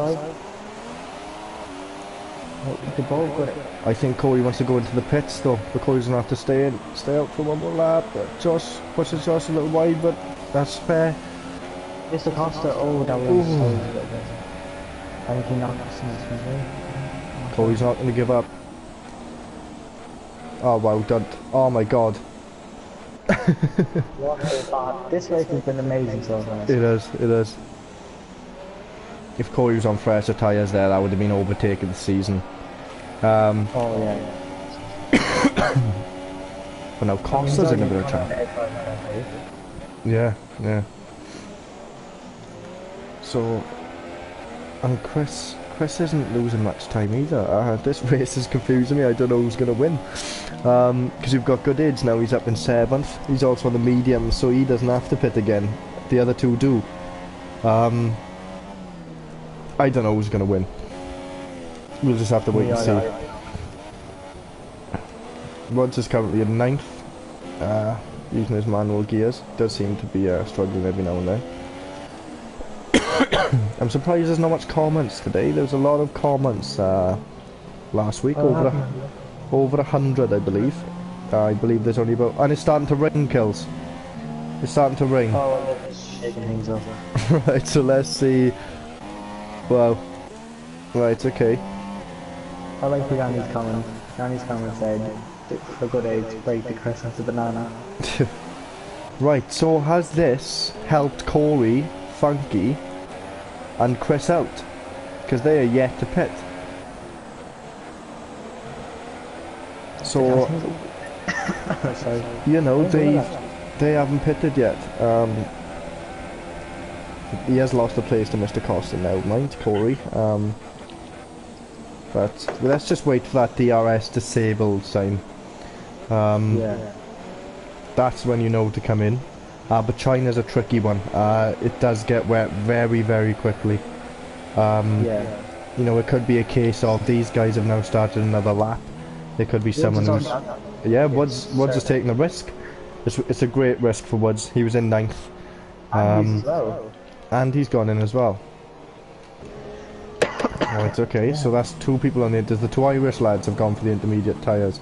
I think Corey wants to go into the pits though, but Corey's going to have to stay out for one more lap. Josh pushes Josh a little wide, but that's fair. Mr. Costa, that was so good. I think he knocked us in this one. Corey's not going to give up. Oh wow, done. Oh my god. What a thought. This race has been amazing so far. It is. If Corey was on fresher tyres there, that would have been overtaking the season. Oh yeah. But now Costa's in a bit of trouble. Yeah. So, and Chris Chris isn't losing much time either. This race is confusing me. I don't know who's going to win. Because you've got Goodage now, he's up in 7th. He's also on the medium, so he doesn't have to pit again. The other two do. I don't know who's going to win. We'll just have to wait and see. Rods is currently in 9th, using his manual gears. Does seem to be struggling every now and then. I'm surprised there's not much comments today. There was a lot of comments last week, over 100 I believe. I believe there's only about... And it's starting to rain, Kills. It's starting to rain. Oh, it's shaking things up. Right, so let's see... Wow. Right, okay. I like Danny's comment. Danny's comment said, for good age, break the Chris as a banana. Right, so has this helped Corey, Funky, and Chris out? Because they are yet to pit. So, you know, they haven't pitted yet. He has lost a place to Mr. Costa now, mind, Corey. But let's just wait for that DRS disabled sign. Yeah. That's when you know to come in. But China's a tricky one. It does get wet very, very quickly. Yeah. You know, it could be a case of these guys have now started another lap. There could be someone who's... Yeah, Woods is taking a risk. It's a great risk for Woods. He was in 9th. And he's gone in as well. Right, okay, so that's 2 people on the... The 2 Irish lads have gone for the intermediate tyres.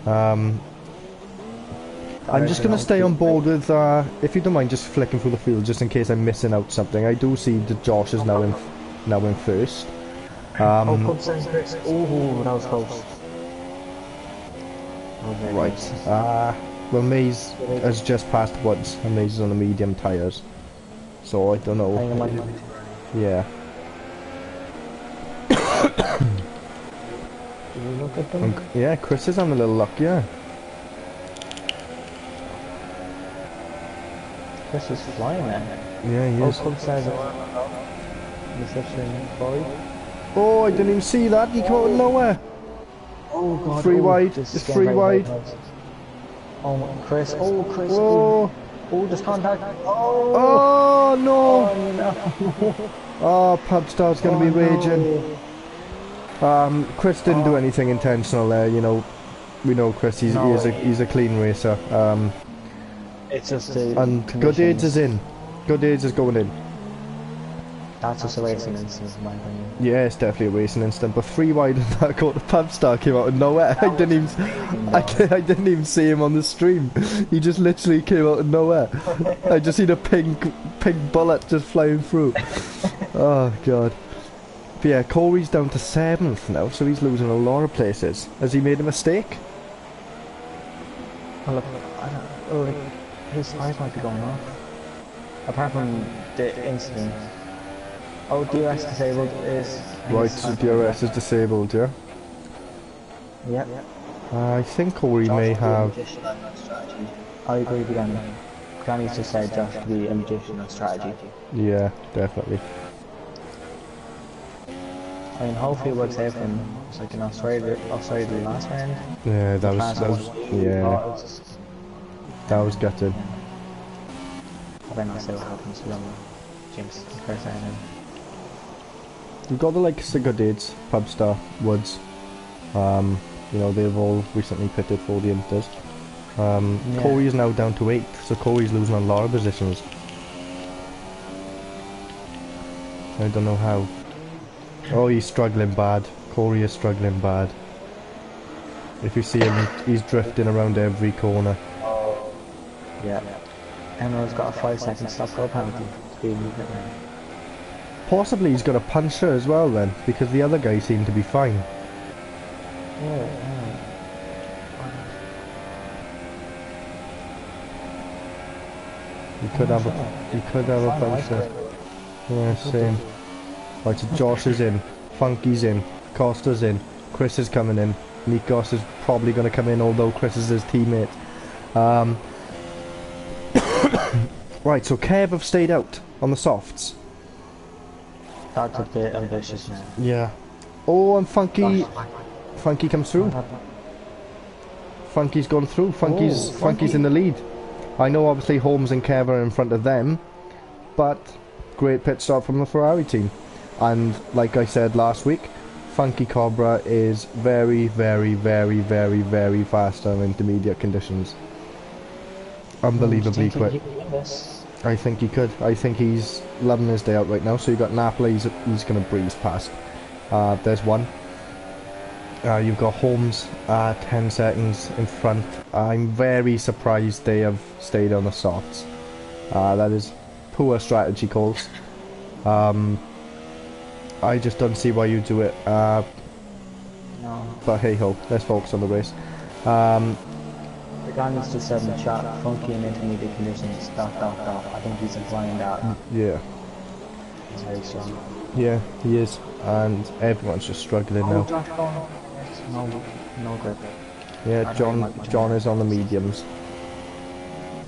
I'm just going to stay on board with, if you don't mind just flicking through the field, just in case I'm missing out something. I do see that Josh is now in 1st. Oh, that was close. Right, well Maze has just passed Woods, and Maze is on the medium tyres. So I don't know. Yeah. Look at them. Yeah, Chris is having a little luck, yeah. Chris is flying then. Yeah, he is. Oh, I didn't even see that. He came out of nowhere. Oh god. Free wide. It's free wide. Oh, Chris. Oh, Chris. Oh. Oh, there's contact. Oh. Oh no. Oh no. Oh, Pubstar's going to be raging. Chris didn't do anything intentional there, you know. We know Chris, he's a clean racer. It's just and Goodage is in. Goodage is going in. That's just a racing instance in my opinion. Yeah, it's definitely a racing instant, but free wide in that quarter, Pubstar came out of nowhere. I didn't even see him on the stream. He just literally came out of nowhere. I just seen a pink bullet just flying through. Oh god. But yeah, Corey's down to 7th now, so he's losing a lot of places. Has he made a mistake? Oh, look, his eyes might be going off. Apart from the incident. Oh, DRS disabled is... Right, so DRS is disabled, yeah? Yep. I think Corey may have... I agree with Danny. Danny's just said Josh to be a magician of strategy. Yeah, definitely. I mean, hopefully it works out for him. It's like in Australia the last round. Yeah, that was gutted. I better not say what happens to them. James, first round. We've got the likes of Goodage, Pubstar, Woods. You know, they've all recently pitted for the Inters. Yeah. Corey is now down to 8th, so Corey's losing a lot of positions. I don't know how. Oh, he's struggling bad. Corey is struggling bad. If you see him, he's drifting around every corner. Yeah. Emerald's got a 5-second stop-go penalty. Possibly he's got a puncher as well then, because the other guys seem to be fine. Yeah. He could have a puncher. Yeah, same. Right, so Josh is in, Funky's in, Costa's in, Chris is coming in, Nikos is probably going to come in, although Chris is his teammate. Right, so Kev have stayed out on the softs. That's a bit ambitious now. Yeah. Oh, and Funky comes through. Funky's gone through. Funky's in the lead. I know obviously Holmes and Kev are in front of them, but great pit stop from the Ferrari team. And like I said last week, Funky Cobra is very, very, very, very, very fast on intermediate conditions. Unbelievably quick. I think he could. I think he's loving his day out right now. So you got Napoli, he's going to breeze past. There's one. You've got Holmes 10 seconds in front. I'm very surprised they have stayed on the softs. That is poor strategy calls. I just don't see why you do it. No. But hey ho, let's focus on the race. The guy needs to set in the chat, Funky in intermediate conditions, ... I think he's implying that. Yeah. He's very strong. Yeah, he is. And everyone's just struggling now. No grip. Yeah, John is on the mediums.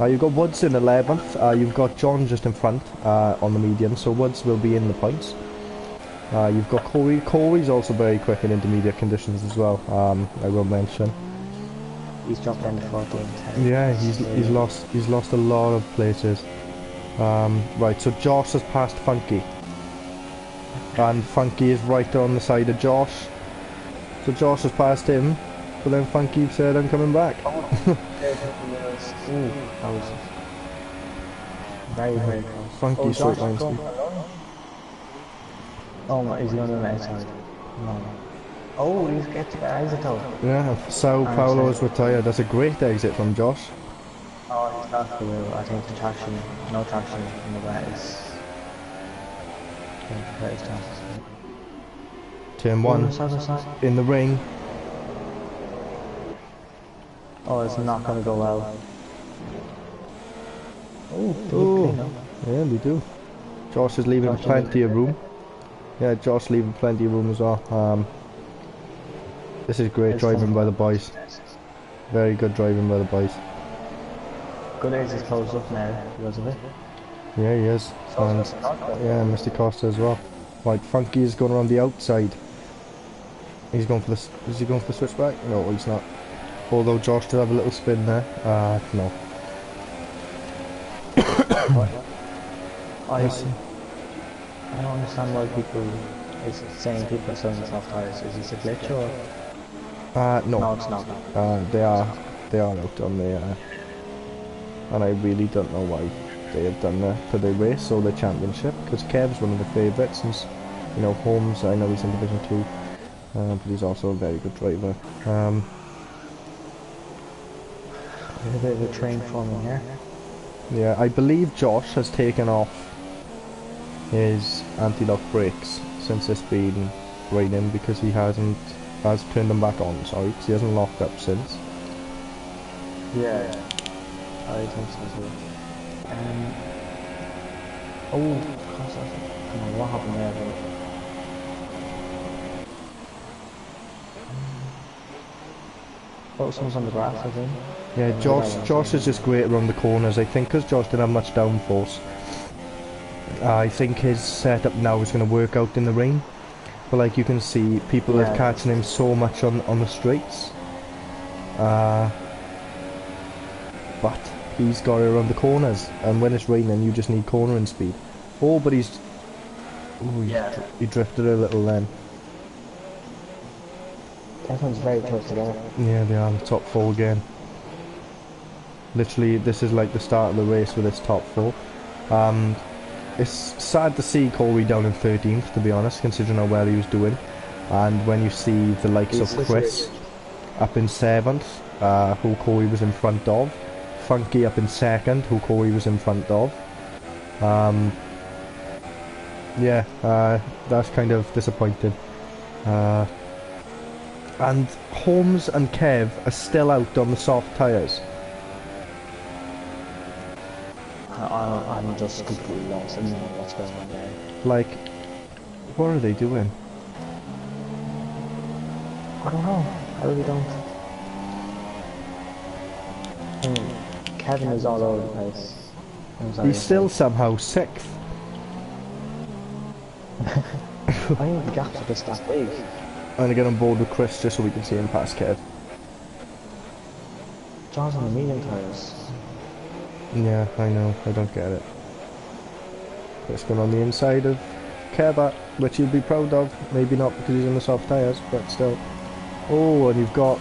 You've got Woods in 11th. You've got John just in front on the medium, so Woods will be in the points. You've got Corey. Corey's also very quick in intermediate conditions as well. I will mention. He's dropped down to 14. Yeah, he's lost a lot of places. Right, so Josh has passed Funky, and Funky is right on the side of Josh. So Josh has passed him, but then Funky said, "I'm coming back." Ooh, that was very, very close. Funky straight line speed. Oh my, is he on the outside? No. Oh, he's getting to the exit though. Yeah, Sao Paulo is retired. That's a great exit from Josh. Oh, he's got the wheel. I think the traction, no traction in the wet is... Turn 1, in the ring. Oh, it's not going to go well. Oh, yeah, they do. Josh is leaving plenty of room. Yeah, Josh leaving plenty of room as well. This is great driving by the boys. Very good driving by the boys. Good is closed up now because of it. Yeah, he is. And yeah, Mr. Costa as well. Right, Funky is going around the outside. He's going for the... Is he going for the switchback? No, he's not. Although Josh did have a little spin there. No. I don't understand why people is saying people are selling soft tires. Is this a glitch or? No. No, it's not. They are out on the and I really don't know why they have done that for their race or their championship, because Kev's one of the favourites, and you know, Holmes, I know he's in Division 2, but he's also a very good driver. A bit of a train forming here. Yeah, I believe Josh has taken off his anti-lock brakes since it's been raining, because he has turned them back on, sorry, because he hasn't locked up since. Yeah, I think so too. Oh, gosh, I don't know what happened there, but... Oh, someone's on the grass, I think. Yeah, Josh is just great around the corners, I think, because Josh didn't have much downforce. I think his setup now is going to work out in the rain. But like you can see, people are catching him so much on the straights. But he's got it around the corners, and when it's raining you just need cornering speed. Oh, but he's... Ooh, he drifted a little then. Everyone's very close together. Yeah, they are in the top 4 again. Literally, this is like the start of the race with this top 4. It's sad to see Corey down in 13th, to be honest, considering how well he was doing. And when you see the likes of Chris up in 7th, who Corey was in front of, Funky up in 2nd, who Corey was in front of. That's kind of disappointing. And Holmes and Kev are still out on the soft tyres. I'm just completely lost. I don't know what's going on there. Like, what are they doing? I don't know. I really don't. Kevin is all over the place. He's still somehow 6th. I think the gaps are just that big. I'm gonna get on board with Chris just so we can see him pass Kev. John's on the medium tyres. Yeah, I know, I don't get it. Chris going on the inside of Kev, which he'll be proud of. Maybe not because he's on the soft tyres, but still. Oh, and you've got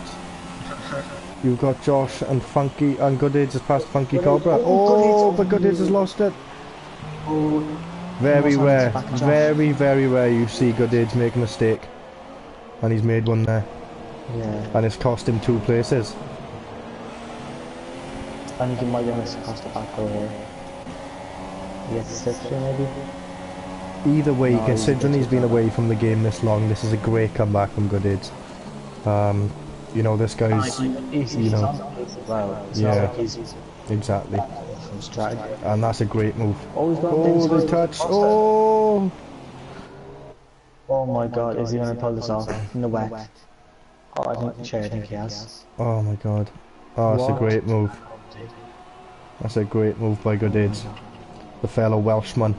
Josh and Funky, and Goodage has passed Funky Cobra. Oh, but Goodage has lost it. Very rare, very, very rare you see Goodage make a mistake. And he's made one there. Yeah. And it's cost him 2 places. I think he might have missed across the back over here. He gets a slip through maybe? Either way, considering he's been away from the game this long, this is a great comeback from Goodage. You know, this guy's, you know, yeah, exactly. And that's a great move. Oh, the touch, oh! Oh my god, is he going to pull this off in the wet? Oh, I think he has. Oh my god. Oh, that's a great move. That's a great move by Goodage, the fellow Welshman.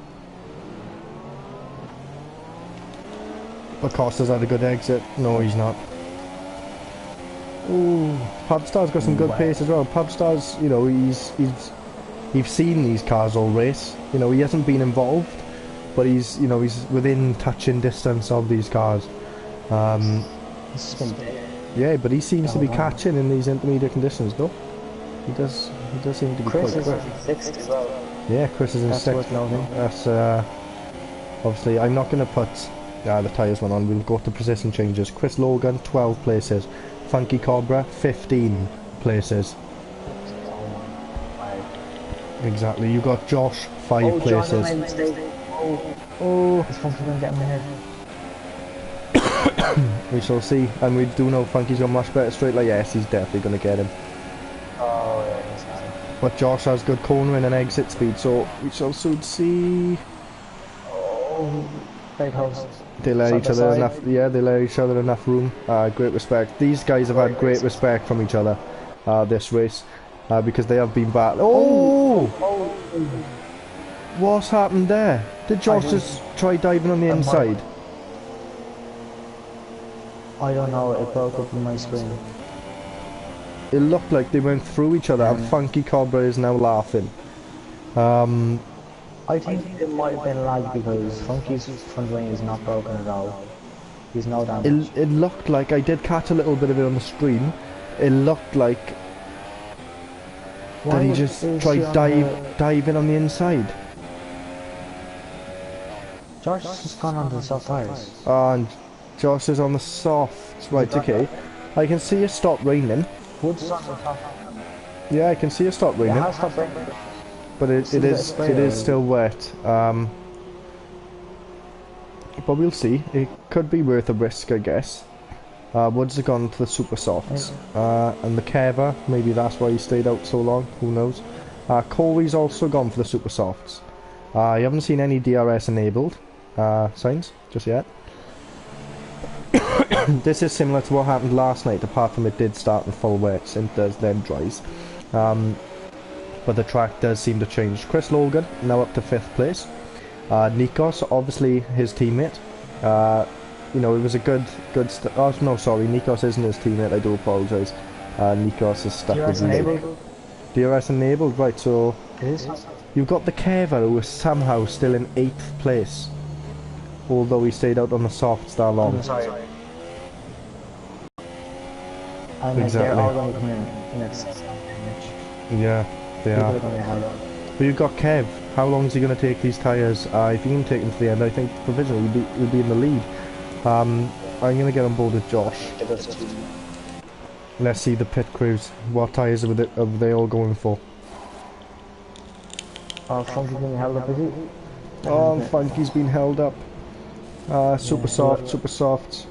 But Costa's had a good exit. No, he's not. Ooh, Pubstar's got some good pace as well. Pubstar's, you know, he's seen these cars all race. You know, he hasn't been involved, but he's, you know, he's within touching distance of these cars. Yeah, but he seems to be catching in these intermediate conditions, though. He does seem to be quite quick. Chris is in 6th as well. Yeah, Chris is in 6th. That's obviously I'm not going to put the tyres one on. We'll go to position changes. Chris Logan 12 places. Funky Cobra 15 places. Exactly. You got Josh 5 places. Oh, is Funky going to get him in here? We shall see. And we do know Funky's got much better straight line. Yes, he's definitely going to get him. Oh, yeah, he's got him. But Josh has good cornering and exit speed, so we shall soon see. Oh, very close. They let each other enough. Yeah, they let each other enough room. Great respect. These guys have had great respect from each other this race because they have been battling. Oh! What's happened there? Did Josh just try diving on the inside? I don't know. It broke up on my screen. It looked like they went through each other, and Funky Cobra is now laughing. I think it might have been lag because Funky's front wing is not broken at all. He's no damage. It looked like, I did catch a little bit of it on the stream, it looked like that he just tried diving on the inside. Josh has gone onto the soft tyres. And Josh is on the softs. Right, okay. I can see it stop raining. Wood's on the top. Yeah, I can see it stop raining. It has stopped raining. But it is still wet. But we'll see. It could be worth a risk, I guess. Woods have gone to the super softs. And the Keva, maybe that's why he stayed out so long. Who knows? Corey's also gone for the super softs. You haven't seen any DRS enabled signs just yet. This is similar to what happened last night, apart from it did start in full wets and does then dries. But the track does seem to change. Chris Logan now up to 5th place. Nikos, obviously his teammate. You know, it was a good oh no, sorry, Nikos isn't his teammate. I do apologise. Nikos is stuck with me. DRS enabled, right? So it is. You've got the Keva who is somehow still in 8th place, although he stayed out on the softs that long. And exactly. they're all going to come in next. Yeah, they are. But you've got Kev. How long is he going to take these tyres? If he can take them to the end, I think provisionally he'll be in the lead. I'm going to get on board with Josh. Let's see the pit crews. What tyres are they all going for? Oh, Funky's been held up, is he? Oh, Funky's been held up. Super soft, super soft.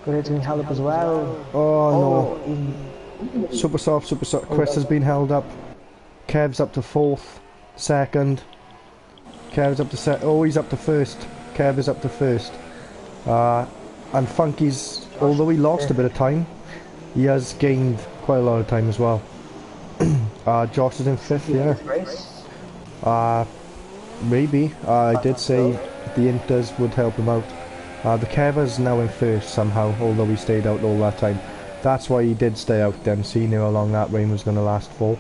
Good's been held up as well. Oh no. Super soft, super soft. Chris has been held up. Kev's up to 4th, 2nd. Kev's up to oh, he's up to 1st. Kev is up to 1st. And Funky's, although he lost a bit of time, he has gained quite a lot of time as well. Josh is in 5th, yeah. Maybe. I did say the Inters would help him out. The Keva's now in first somehow, although he stayed out all that time. That's why he did stay out then, so he knew how long that rain was going to last for.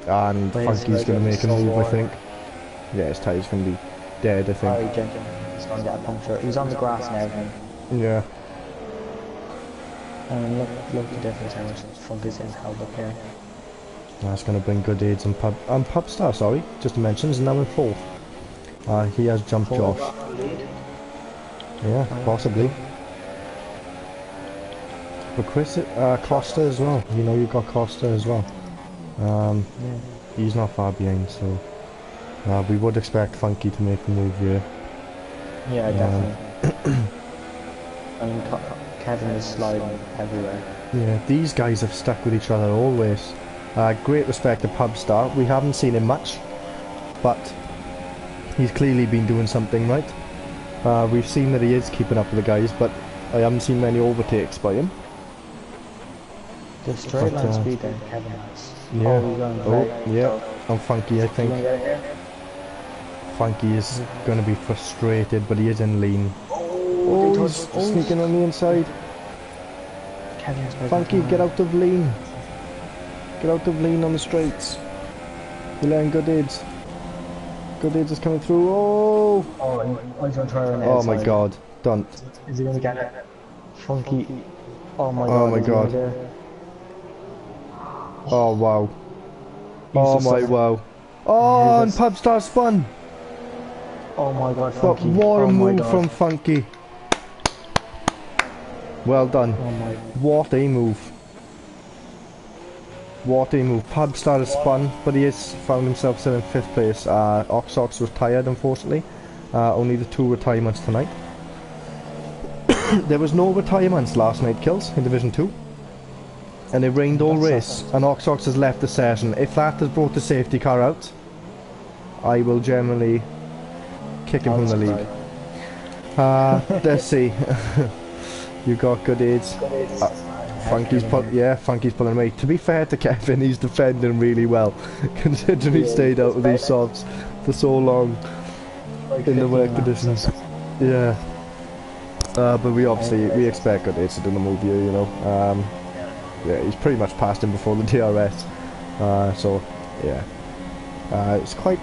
And Funky's going to make a move, I think. Yeah, his tyre's going to be dead, I think. Oh, he's going to get a puncture. He's on the grass and everything. Yeah. And look the difference how much Funky's in held up here. That's going to bring good aids and Pubstar, sorry, just to mention, is now in fourth. He has jumped Josh. Yeah, possibly. But Chris, Costa as well. You know, you've got Costa as well. Yeah. He's not far behind, so we would expect Funky to make the move here. Yeah, definitely. And Kevin is sliding everywhere. Yeah, these guys have stuck with each other always. Great respect to Pubstar. We haven't seen him much, but he's clearly been doing something right. We've seen that he is keeping up with the guys, but I haven't seen many overtakes by him. The straight line speed that Kevin has. Yeah. Yeah. And Funky, I think. Funky is going to be frustrated, but he is in lean. Oh, he's sneaking on the inside. Funky, get out of lean. Get out of lean on the straights. You're letting good aids. Good aids is coming through. Oh! He's going to try on the outside. My god. Done. Is he going to get it? Funky. Oh my god. Oh my god. Oh wow. Oh my wow. Oh, and Pubstar spun. Oh my god, Funky. But what a move from Funky. Well done. What a move. What a move. Pubstar has spun, but he has found himself still in 5th place. Oxox was tired, unfortunately. Only the 2 retirements tonight. There was no retirements last night, Kills, in Division 2. And it rained all race, and Oxox has left the session. If that has brought the safety car out, I will generally kick him from the league. Let's see. You got good aids. Funky's pulling away. To be fair to Kevin, he's defending really well, considering he stayed out of these softs for so long in the wet conditions. Yeah. But we expect good aids to do the move here, you know. Yeah, he's pretty much passed him before the DRS. So yeah, it's quite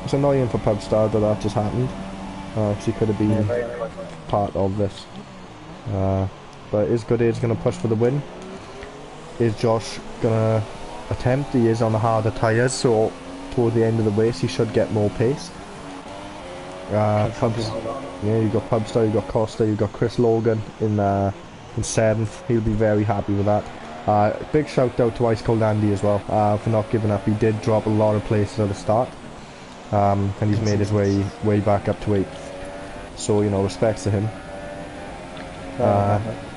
it's annoying for Pubstar that just happened. She could have been part of this. But is Good Age going to push for the win? Is Josh going to attempt? He is on the harder tyres, so toward the end of the race he should get more pace. Yeah, you got Pubstar, you got Costa, you got Chris Logan in 7th. He'll be very happy with that. Big shout out to Ice Cold Andy as well for not giving up. He did drop a lot of places at the start, and he's made his way back up to 8th. So you know, respects to him.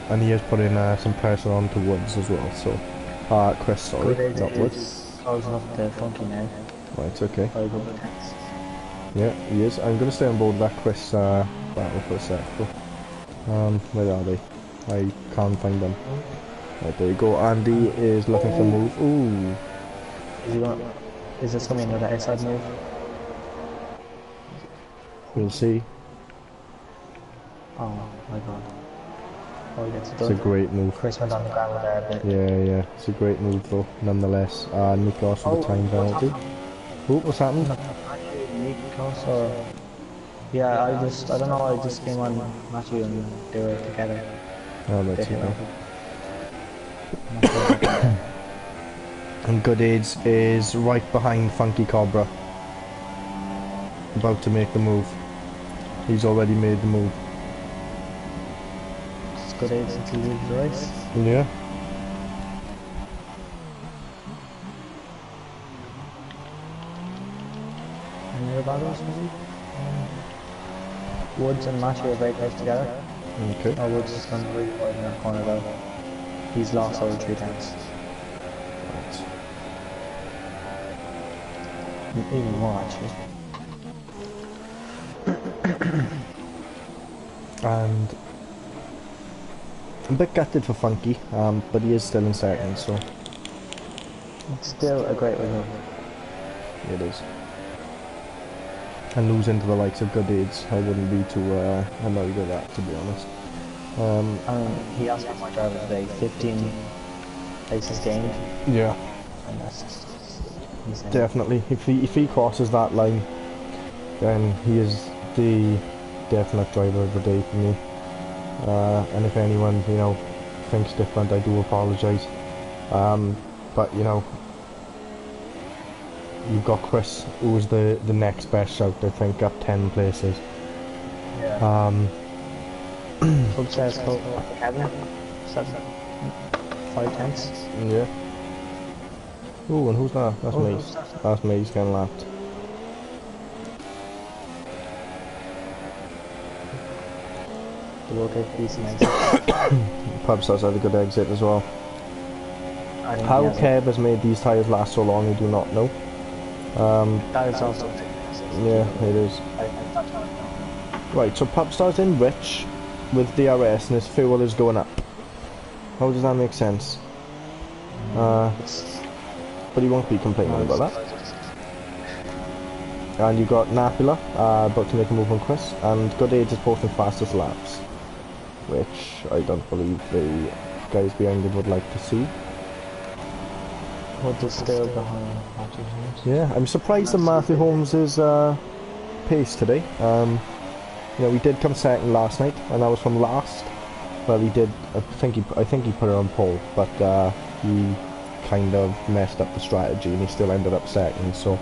And he has put in some pressure on to Woods as well. So Chris, sorry, not Woods. Closing up the Funky now. Right, okay. Yeah, he is. I'm going to stay on board with that Chris battle for a sec. But, where are they? I can't find them. Right, there you go. Andy is looking for a move. Ooh. Is this going to be another outside move? We'll see. Oh my god. Oh, he gets it done. It's a great move. Chris went on the ground there a bit. Yeah. It's a great move though, nonetheless. Nikos with the time penalty. Oh, what's happened? Nikos or... Yeah, I don't know, I just came on Matthew and they were together. Oh, that's okay. And Good Aids is right behind Funky Cobra. About to make the move. He's already made the move. It's Good Aids until he leaves the race. Yeah. Any other battles maybe? Woods and Matthew are very close together. Okay. Oh, Woods is going to be right in that corner though. He's lost over 3 times. Right. Even more actually. And I'm a bit gutted for Funky, but he is still in second, so it's still a great win. It is. and losing to the likes of Good Aids, I wouldn't be too annoyed with that, to be honest. He asked for my driver today, 15 places gained. Yeah. And that's insane. Definitely. If he crosses that line, then he is the definite driver of the day for me. And if anyone, you know, thinks different, I do apologise. But, you know, you've got Chris, who's the next best shout, I think, up 10 places. Yeah. Upstairs called Kevin. 5/10. Yeah. Ooh, and who's that? That's me. That's me, he's getting lapped. The okay decent exit. Pubstars had a good exit as well. How Kev has made these tyres last so long, I do not know. That is also yeah, it is. Right, so Pubstar's in rich with DRS and his fuel is going up. How does that make sense? But he won't be complaining about that. And you got Napula about to make a move on Chris, and Good Age is posting fastest laps, which I don't believe the guys behind it would like to see. What is still behind Matthew Holmes? Yeah, I'm surprised at Matthew Holmes' pace today. You know, he did come second last night, and that was from last. Well, he did. I think he put it on pole, but he kind of messed up the strategy, and he still ended up second. So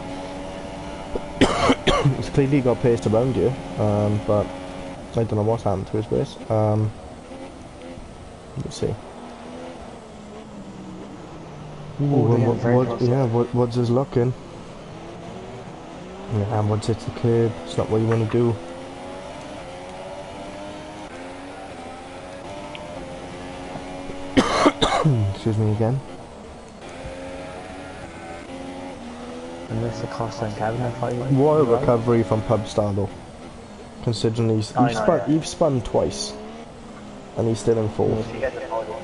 it's clearly got paced around you, but I don't know what's happened to his race. Let's see. Woods is looking. Yeah, and Woods hits the curb. It's not what you want to do. Excuse me again. And this the cost on Kevin fighting. What a recovery from Pubstar though. Considering you've spun twice, and he's still in fourth. If you get the podium,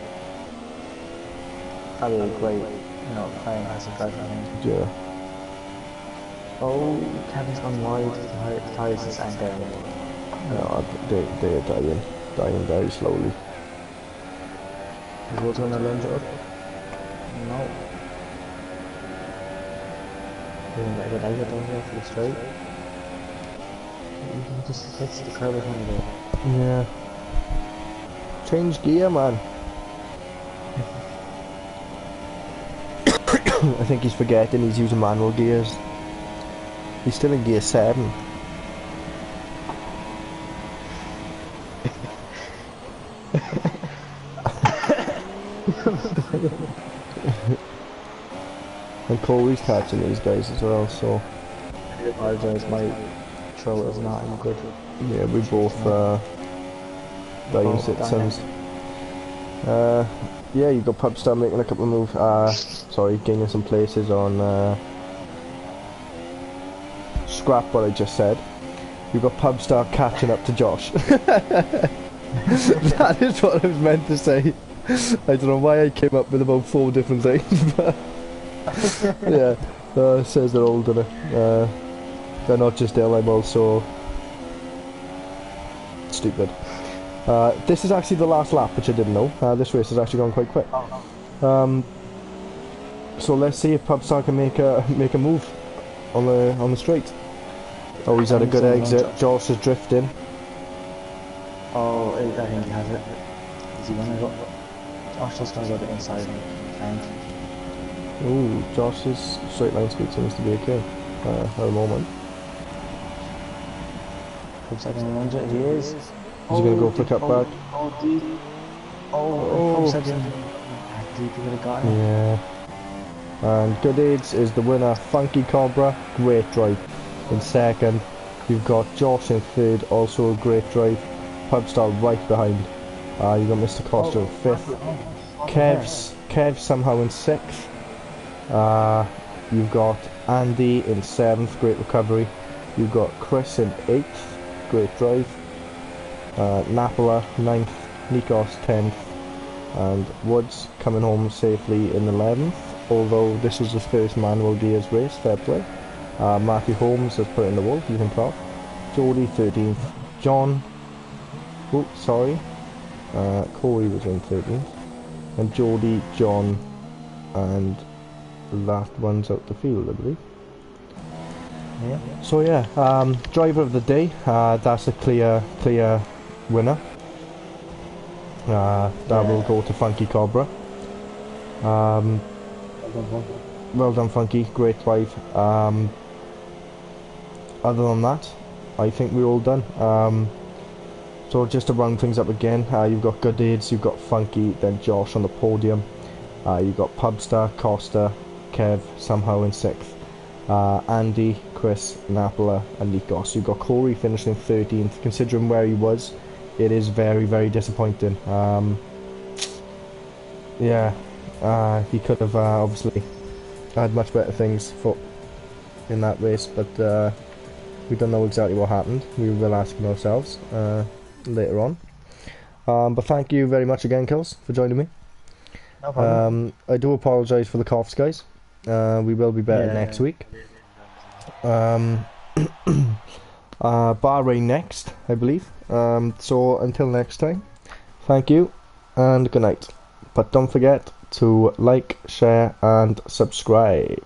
that'd be great. You know, playing as a driver. Yeah. Oh, Kevin's gone wide. The tyres just ain't there anymore. No, they are dying very slowly. Is Woods gonna lunge it up? No. Doing a good exit down here for the straight. He just hits the curb with him there. Yeah. Change gear, man. I think he's forgetting he's using manual gears. He's still in gear 7. And Corey's catching these guys as well, so... I apologise, my throat is not in good. Yeah, we both dying citizens. Yeah, you got Pubstar making a couple of moves, sorry, gaining some places on scrap what I just said. You got Pubstar catching up to Josh. That is what I was meant to say. I don't know why I came up with about 4 different things, but yeah, it says they're old, doesn't it? They're not just ill, I'm also stupid. This is actually the last lap, which I didn't know. This race has actually gone quite quick. So let's see if Pubstar can make a move on the straight. Oh, he's had a good exit. Josh is drifting. Oh, I think he has it. Is he gonna go? Josh just gonna go to the inside and Ooh, Josh's straight line speed seems to be okay at the moment. Looks like I'm it. He is. Is he going to go for a cutback? Oh, deep. Oh, deep, you could have got him. Yeah. And Good Aids is the winner. Funky Cobra, great drive. In second, you've got Josh in third, also a great drive. Pubstar right behind. You got Mr. Costa in fifth. Kev's somehow in sixth. You've got Andy in 7th, great recovery. You've got Chris in 8th, great drive. Napala 9th, Nikos 10th, and Woods coming home safely in 11th, although this was his first manual gears race, fair play. Matthew Holmes has put in the Wolf, you can talk. Jody 13th. John. Oh, sorry. Corey was in 13th. And Jody, John, and last one's out the field, I believe. Yeah. So yeah, driver of the day, that's a clear winner. That will go to Funky Cobra. Well done, Funky, great drive. Other than that, I think we're all done. So just to round things up again, you've got Good Aids, you've got Funky, then Josh on the podium. You've got Pubstar, Costa, Kev somehow in 6th. Andy, Chris, Napala and Nikos. You've got Corey finishing 13th. Considering where he was, it is very, very disappointing. Yeah, he could have obviously had much better things for in that race, but we don't know exactly what happened. We will ask him ourselves later on. But thank you very much again, Kills, for joining me. No problem. I do apologise for the coughs, guys. We will be better next week. Bahrain next, I believe. So until next time, thank you and good night. But don't forget to like, share and subscribe.